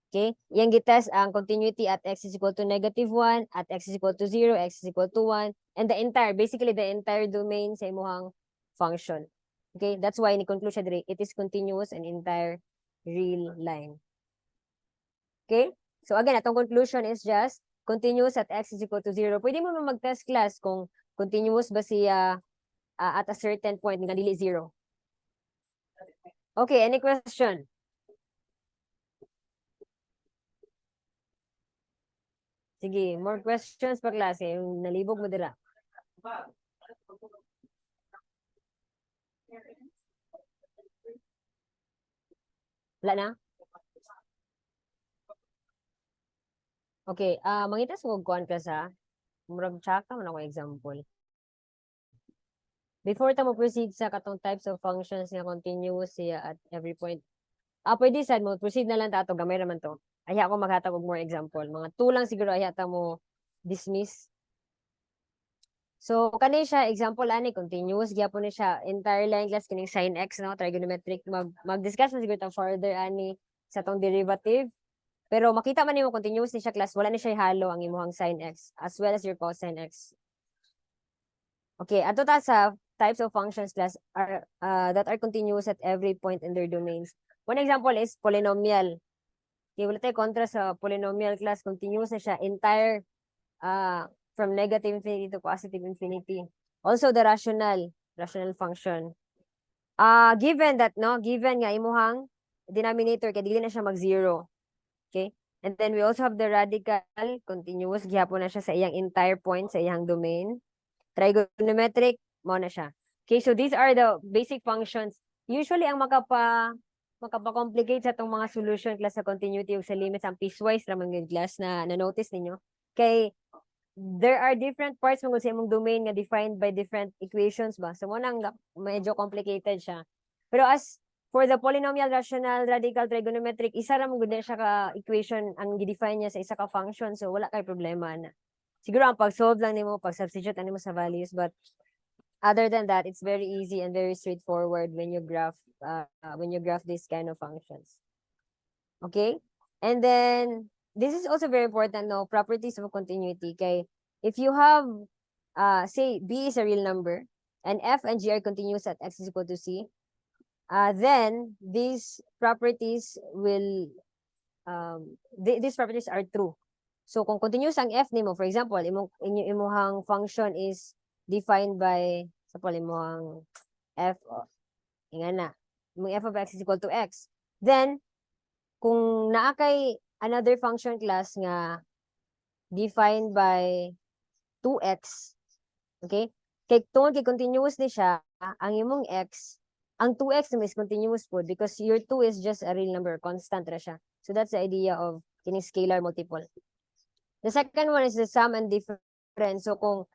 Okay? Yang gitest ang continuity at x is equal to -1, at x is equal to 0, x is equal to 1, and the entire, basically the entire domain sa imuhang function. Okay? That's why ni conclusion diri, it is continuous and entire real line. Okay? So again, atong conclusion is just continuous at x is equal to 0. Pwede mo mag-test class kung continuous ba siya at a certain point nga dili 0. Okay, any question? Sige, more questions pa klase. Yung nalibog mo dira. Wala na? Okay, mangitas mo kuan ka sa murag tsaka man ako example. Before ta mo proceed sa katong types of functions nga continuous siya at every point. Pwede sad mo proceed na lang ta ato gamay raman to. Aya ako maghatag og more example. Mga 2 lang siguro aya ta mo dismiss. So kani siya example ani continuous gyapon ni siya entire line class kining sin x no trigonometric mag-discuss na siguro ta further ani sa tong derivative. Pero makita man nimo continuous ni siya class, wala ni siya halo ang imong sin x as well as your cosine x. Okay, ato ta sa types of functions class are that are continuous at every point in their domains. One example is polynomial. Okay, wala tayo kontra sa polynomial class, continuous na siya entire from negative infinity to positive infinity. Also the rational function. Given that given nga imuhang denominator kay dili na siya mag-zero. Okay? And then we also have the radical continuous gihapon na siya sa iyang entire point sa iyang domain. Trigonometric mo na siya. Okay, so these are the basic functions. Usually ang makapa-complicate sa itong mga solution class sa continuity o sa limits ang piecewise ramang yung class na notice ninyo. Kay there are different parts mo sa imong domain nga defined by different equations ba. So mo nang medyo complicated siya. Pero as for the polynomial, rational, radical, trigonometric, isa ra mo gud siya ka equation ang gi-define niya sa isa ka function, so wala kay problema na. Siguro ang pag-solve lang nimo, pag-substitute ano mo sa values, but other than that, it's very easy and very straightforward when you graph these kind of functions. Okay? And then this is also very important, no, properties of continuity. Kay if you have say B is a real number, and F and G are continuous at X is equal to C, then these properties will, these properties are true. So, kung continuous ang F nimo, for example, imuhang function is defined by, example, imuhang F, nga na, imong F of X is equal to X. Then, kung naa kay another function class nga defined by 2x, okay? Kay tungod kay continuous ni siya, ang imong x, ang 2x naman is continuous po because your 2 is just a real number, constant ra siya. So that's the idea of kining scalar multiple. The second one is the sum and difference. So kung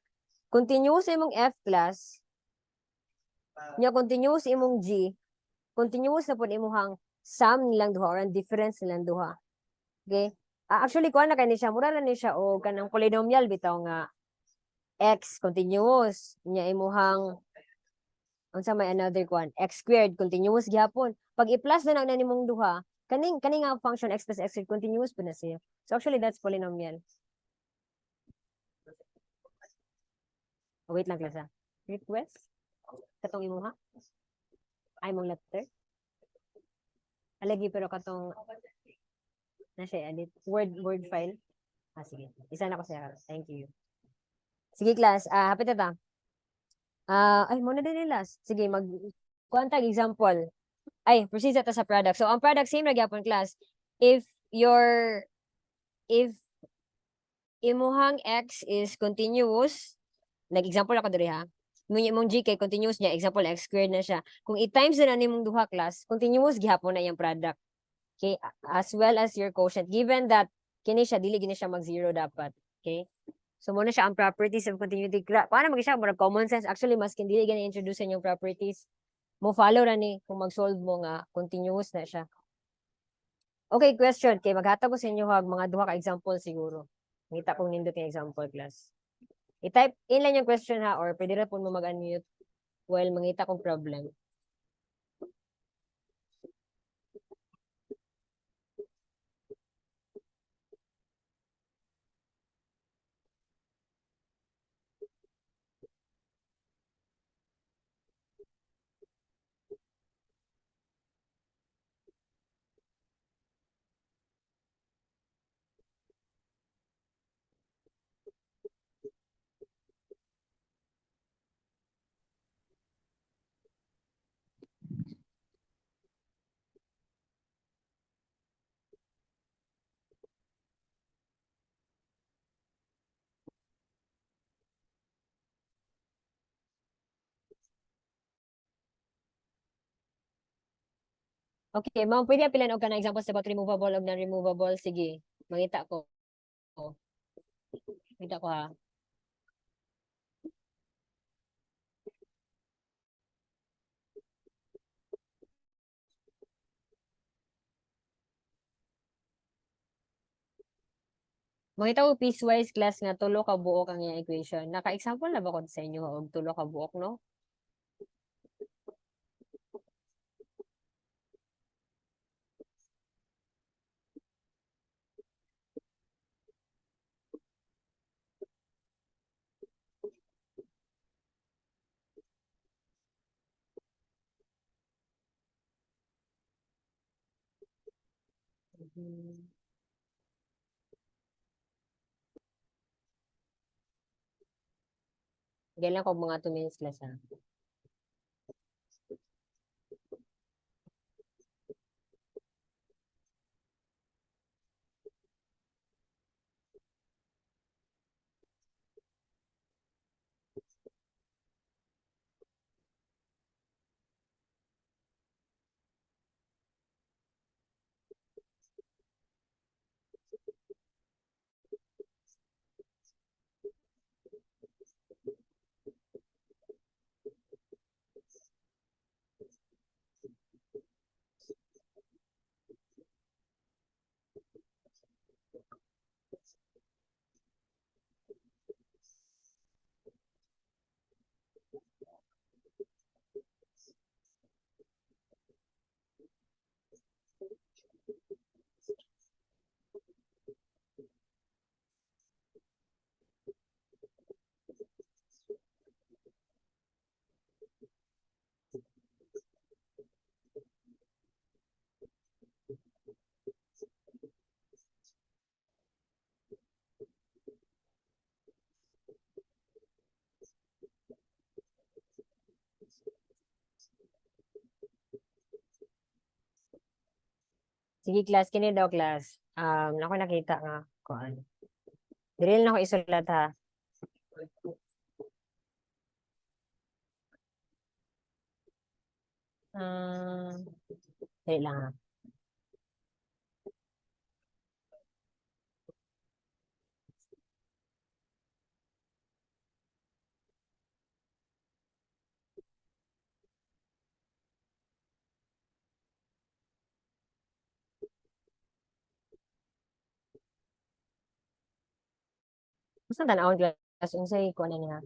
continuous imong f class, nya continuous imong g, continuous na po imuhang sum nilang duha or ang difference nilang duha. Okay? Actually, kuha na kani siya, mura na ni siya o kanang polynomial bitaw nga x continuous, nya imuhang unsa may another one, x squared continuous gyapon. Pag i-plus na lang nimong duha, kaning nga function x plus x squared continuous po na siya. So actually that's polynomial. Oh, wait lang klasa. Request? Katong imo ha? Ay mong letter? Alagi pero katong na siya edit. Word file. Sige. Isa na ko siya. Thank you. Sige class. Hapit na ta. Ay, muna din last. Sige, kuwantag example. Ay, proceed ta sa product. So, ang product, same na gyapon class. If imuhang x is continuous, nag-example ako diri ha. Imong g kay continuous niya, example x squared na siya. Kung i-times na nimong duha class, continuous gihapon na yung product. Okay, as well as your quotient, given that kini siya dili gini siya mag-zero dapat. Okay? So muna siya ang properties of continuity. Paano siya murag common sense? Actually mas dili gani introduce yung properties. Mo follow ra ni kung mag-solve mo nga continuous na siya. Okay, question kay maghatag ko sa inyo hag mga duha ka example siguro. Ngita kong nindot yung example class. I-type in lang yung question ha or pwede ra po mo mag-unmute while mangita kong problem. Okay, ma'am, pwede apilan og kanang examples about removable og non-removable. Sige, mangita ko. Mangita ko ha. Mangita ko piecewise class nga tulo ka buok ang iyang equation. Naka-example na ba ko sa inyo og tulo ka buok, no? Ganyan lang ko mga 2 minutes class ha. Sige, class. Kini daw, class. Ako nakita nga. Kuan. Dili na ako isulat, ha. Dili lang, ha. Saan tanawon, class? Unsay kuan na niya?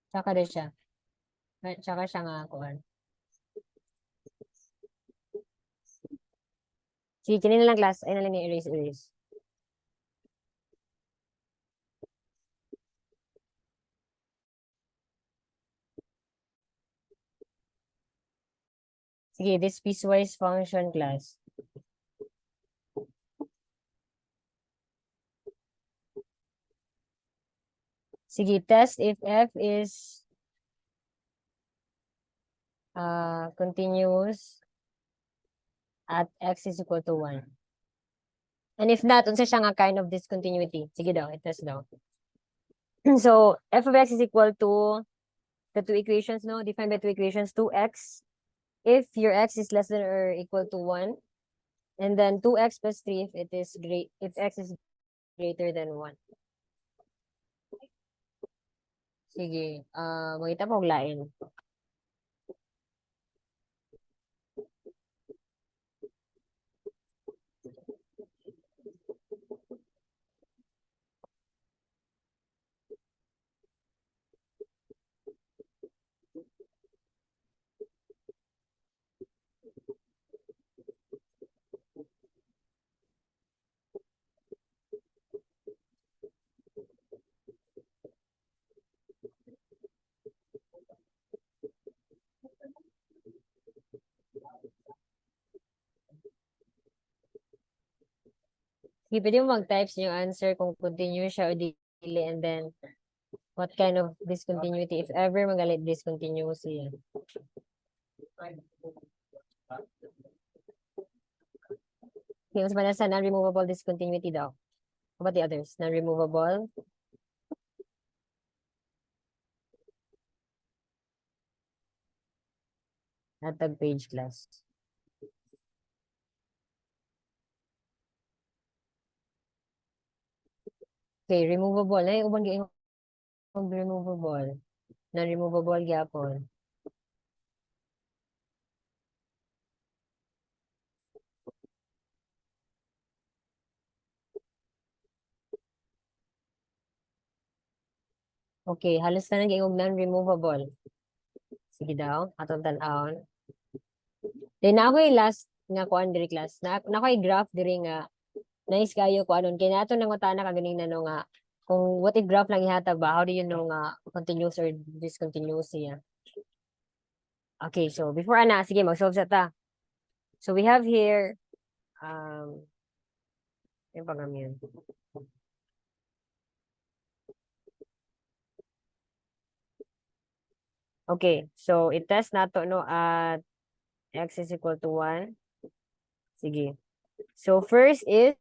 Tsaka din siya. Tsaka siya nga kuan. Sige, kini na lang, class. Ay na lang yung erase. Sige, this piecewise function, class. Sige, test if f is continuous at x is equal to 1. And if not, unsa siya nga kind of discontinuity? Sige daw, i-test daw. So, f of x is equal to the two equations, no? Defined by two equations, 2x. If your x is less than or equal to 1. And then 2x plus 3 if x is greater than 1. Sige, magita po og lain. Sige, pwede mo mag-types yung answer kung continuous siya o dili, and then what kind of discontinuity, if ever magalit discontinuous siya. Okay, mas pala sa non-removable discontinuity daw. How about the others? Non-removable? Natag page, class. Okay, removable. Ay, ubang yung removable. Non-removable gyapon. Okay, halos na naging non-removable. Sige daw, atong tan-awon. Then ako yung last nga kuan diri, class. Na ako yung graph diri nga nice kayo ko anon kay nato nang utana ka ganing nano nga kung what if graph lang ihatag ba, how do you know nga continuous or discontinuous siya? Okay, so before ana, sige mag-solve sa ta. So we have here yung pangam. Okay, so i-test nato no at x is equal to 1. Sige. So first is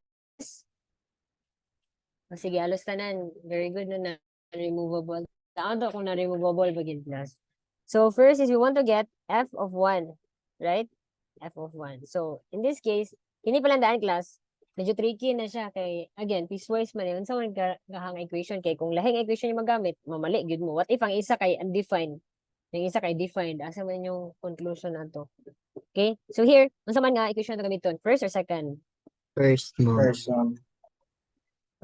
sige, alos tanan. Very good no na removable. Saan to kung na removable bagid, class? So first is we want to get f of 1, right? F of 1. So in this case, hindi pa lang daan class, medyo tricky na siya kay again, piecewise man yun. Sa kahang equation kay kung lahing equation yung magamit, mamali gyud mo. What if ang isa kay undefined? Yung isa kay defined, asa man yung conclusion nato. Okay? So here, unsa man nga equation na gamiton? First or second? First, ma'am.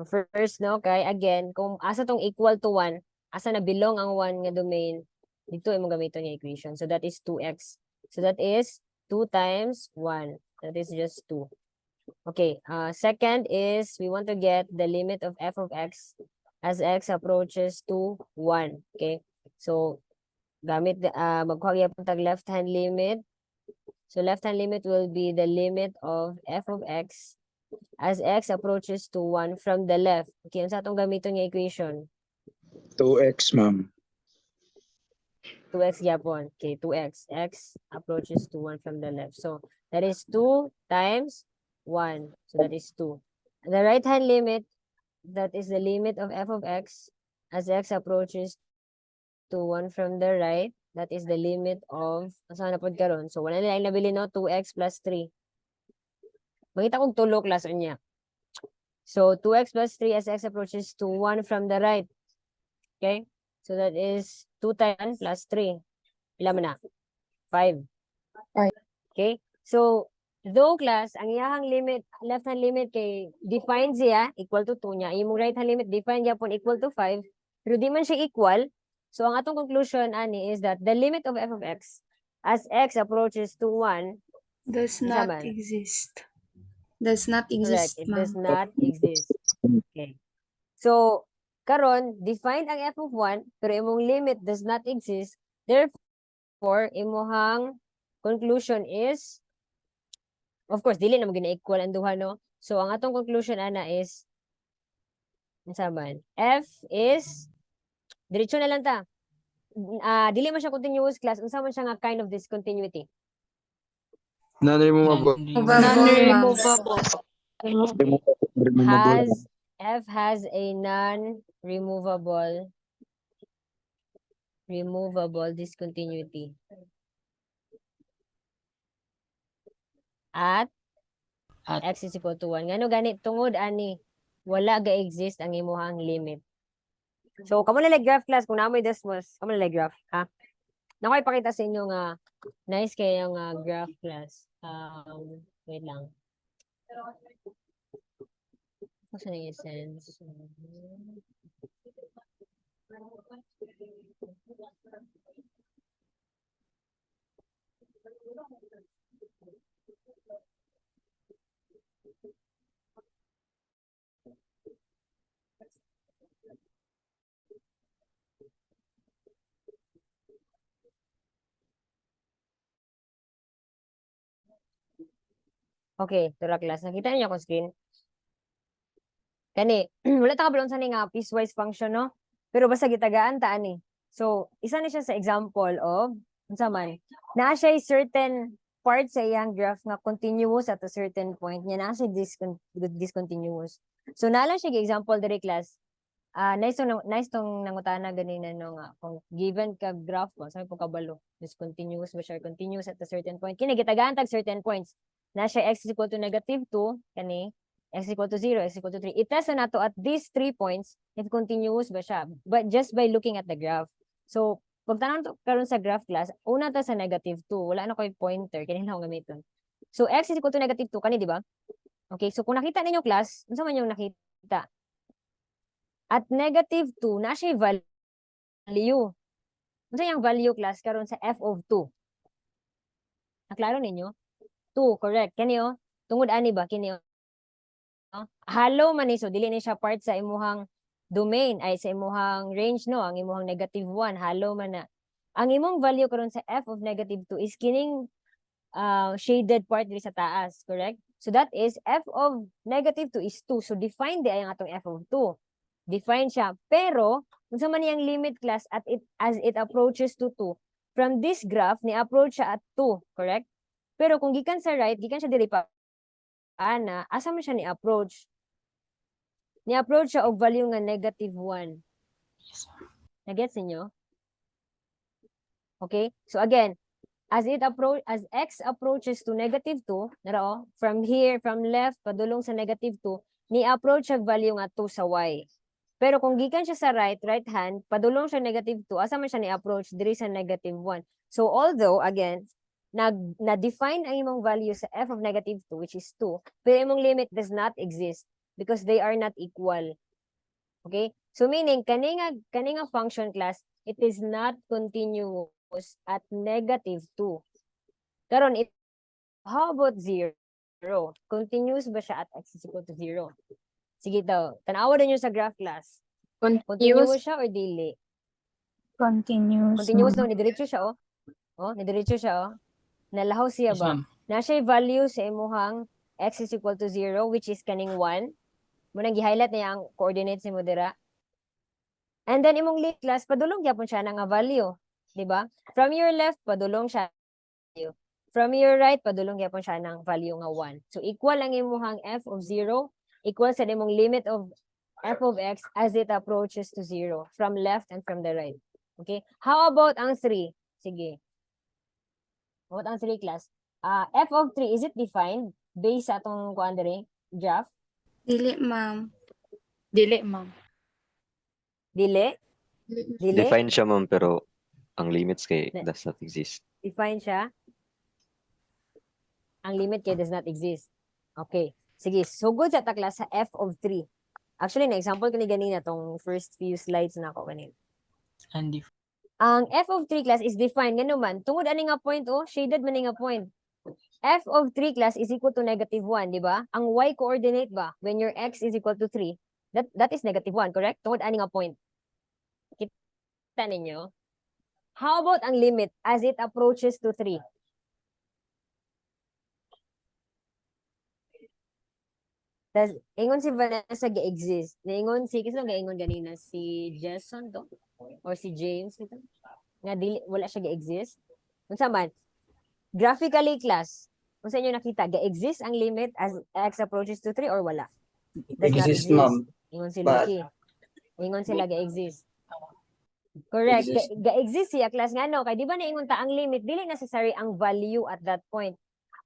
First, no? Kay again, kung asa tong equal to 1, asa na belong ang 1 nga domain, dito imong gamiton yung equation. So that is 2x. So that is 2 times 1. That is just 2. Okay, second is we want to get the limit of f of x as x approaches to 1. Okay, so gamit magkuha gyapon tag left hand limit. So left hand limit will be the limit of f of x as x approaches to 1 from the left. Okay, unsa atong gamiton nga equation? 2x, ma'am. 2x gyapon. Okay, 2x. X approaches to 1 from the left. So that is 2 times 1. So that is 2. The right hand limit, that is the limit of f of x as x approaches to 1 from the right. That is the limit of, asa na pod karon? So wala nila nabili no, 2x plus 3. Mangita kong tulo class unya. So 2x plus 3 as x approaches to 1 from the right. Okay? So that is 2 times 1 plus 3. Ilan man na? 5. Okay? So, though class, ang iyahang limit, left hand limit kay define siya, equal to 2 niya. Yung right hand limit, define niya po equal to 5. Pero di man siya equal. So, ang atong conclusion, ani, is that the limit of f of x as x approaches to 1, Does Isa not man. exist. Does not correct, exist, it does ma'am. not exist. Okay. So, karon define ang f of 1, pero imong limit does not exist. Therefore, imong conclusion is, of course, dili na magina-equal ang duha, no? So, ang atong conclusion, ana, is, unsa man? F is, diretso na lang ta. Dili man siya continuous class, unsa man siya nga kind of discontinuity? Non-removable. Non-removable. Has, F has a non-removable discontinuity. At x is equal to 1. Ngano gani tungod ani wala ga-exist ang imuhang limit. So kamo na graph class kung namoy desmos, kamo na graph, ha? Nakoy ipakita sa inyo nga nice kayo nga graph class. Wait lang. What's the sense? Okay, tura class. Nakita niyo ako screen? Kani, wala ta kabalon sa ni nga piecewise function, no? Pero basta gitagaan ta ani. So, isa ni siya sa example of unsa man. Naa siya certain part sa iyang graph nga continuous at a certain point niya naa siya discontinuous. So, naala siya example diri class. Nice tong nangutana ganina no nga kung given ka graph ko, sabi po kabalo, discontinuous ba siya continuous at a certain point. Kini gitagaan tag certain points. Na siya x is equal to -2 kani x equal to 0, x equal to 3. I-test na nato at these 3 points if continuous ba siya. But just by looking at the graph. So, pag tanong to karon sa graph class, una ta sa -2. Wala na koy pointer, kanina akong gamiton. So, x is equal to -2, kani di ba? Okay, so kung nakita ninyo class, unsa man yung nakita? At -2, na siya value. Unsa yung value class karon sa f of 2? Naklaro ninyo? 2, correct. Kani oh, tungod ani ba kini oh? Hollow man ni, so dili ni siya part sa imuhang domain ay sa imuhang range, no? Ang imuhang -1 hollow man na. Ang imong value karon sa f of -2 is kining shaded part diri sa taas, correct? So that is f of -2 is 2. So define di ay ang atong f of 2. Define siya. Pero unsa man yang limit class at as it approaches to 2, from this graph ni approach siya at 2, correct? Pero kung gikan sa right, gikan siya diri pa ana, asa man siya ni approach? Ni approach siya og value nga -1. Nagets ninyo? Okay? So again, as x approaches to -2, narao, from here, from left, padulong sa -2, ni-approach ang value nga 2 sa y. Pero kung gikan siya sa right hand, padulong siya -2, asa man siya ni-approach? Diri sa -1. So although, again, na-define ang imong value sa f of -2, which is 2, pero imong limit does not exist because they are not equal. Okay? So meaning, kaninga function class, it is not continuous at -2. Karon, how about 0? Continuous ba siya at x is equal to 0? Sige daw, tanawa din nyo sa graph class. Continuous siya or dili? Continuous. Continuous daw, nidiretso siya, oh. Oh, nidiretso siya, oh. Nalahaw siya ba? Na siya value sa imuhang x is equal to 0, which is kaning 1. Munang gi-highlight niya ang coordinates ni mo dira. And then imong link class, padulong gyapon siya nga value. Diba? From your left, padulong siya value. From your right, padulong gyapon siya ng value nga 1. So equal ang imuhang f of 0, equal sa imong limit of f of x as it approaches to 0 from left and from the right. Okay? How about ang 3? Sige. What ang 3 class? F of 3, is it defined based sa atong kuan diri graph? Dili, ma'am. Dili, ma'am. Dili? Dili? Define siya, ma'am, pero ang limits kay Na- does not exist. Define siya? Ang limit kay does not exist. Okay. Sige, sugod sa ta class sa f of 3. Actually, na-example ko ni ganina tong first few slides na ako kanina. Ang f of 3 class is defined nga naman tungod ani nga point, oh, shaded man ni nga point. F of 3 class is equal to -1, di ba? Ang y coordinate ba when your x is equal to 3, that is -1, correct? Tungod ani nga point. Kita ninyo? How about ang limit as it approaches to 3? Tas ingon si Vanessa ga-exist. Naingon si kasi ga-ingon ganina si Jason to or si James ito. Nga dili wala siya ga-exist. Unsa man? Graphically class. Unsa inyo nakita ga-exist ang limit as x approaches to 3 or wala? Does not Exist, ma'am. Ingon si But- Lucky. Ingon sila ga-exist. Correct. Ga-exist siya class nga no kay di ba naingon ta ang limit dili necessary ang value at that point.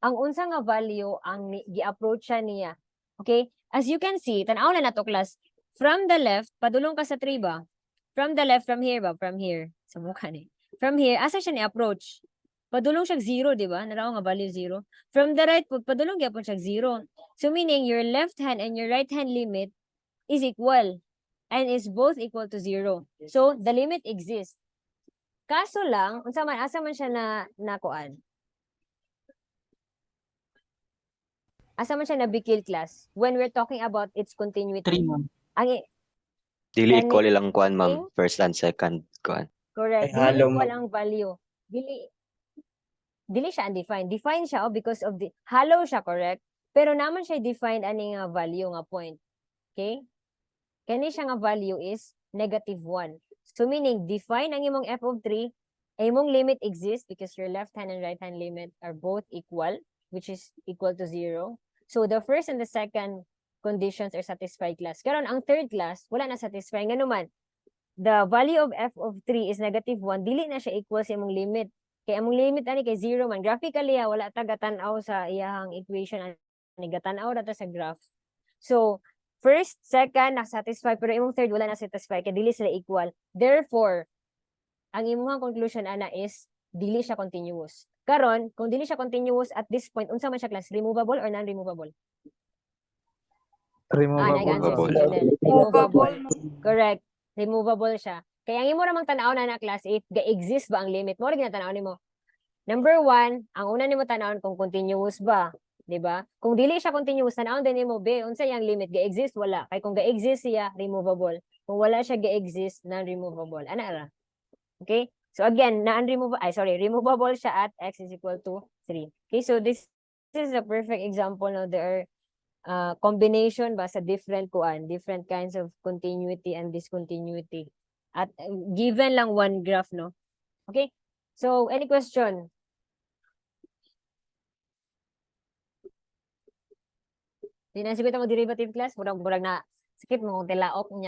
Ang unsa nga value ang gi-approach niya. Okay? As you can see, tanaw na nato class. From the left, padulong ka sa 3 ba? From the left, from here ba? From here. Sa mukha ni. From here, asa siya ni-approach? Padulong siya 0, di ba? Naraw nga value 0. From the right, padulong gyapon siya 0. So meaning, your left hand and your right hand limit is equal and is both equal to 0. So, the limit exists. Kaso lang, unsa man, asa man siya nakuan? Asa man siya nabikil class when we're talking about its continuity. 3, ma'am. Ang Dili Kani- equal ilang kuan, ma'am. First and second kuan. correct. Ay, halo Dili equal mo. ang value. Dili siya undefined. Defined siya because of the hollow siya, correct? Pero naman siya defined ani nga value nga point. Okay? Kani siya nga value is -1. So meaning define ang imong f of 3, imong limit exists because your left hand and right hand limit are both equal, which is equal to 0. So the first and the second conditions are satisfied class. Karon ang third class wala na satisfy nga naman. The value of f of 3 is -1, dili na siya equal sa imong limit. Kaya among limit ani kay 0 man. Graphically wala ta gatan-aw sa iyahang equation ani gatan-aw ra ta sa graph. So first, second na-satisfy pero imong third wala na satisfy kay dili sila equal. Therefore, ang imong conclusion ana is dili siya continuous. Karon, kung dili siya continuous at this point, unsa man siya class? Removable or non-removable? Nag-answer si Removable. Janelle. Removable. Correct. Removable siya. Kaya ang imo ramang tanaw na class if ga-exist ba ang limit mo, rin tanaw nimo. Number 1, ang una nimo tanawon kung continuous ba, 'di ba? Kung dili siya continuous, tanawon din nimo B, unsa yang limit ga-exist wala. Kay kung ga-exist siya, removable. Kung wala siya ga-exist, non-removable. Ana ra? Okay? So again, removable siya at x is equal to 3. Okay, so this is a perfect example no there are combination ba sa different kinds of continuity and discontinuity. At given lang one graph, no? Okay? So, any question? Di na siguro mo derivative class, murag na sakit mo kung tilaok niya.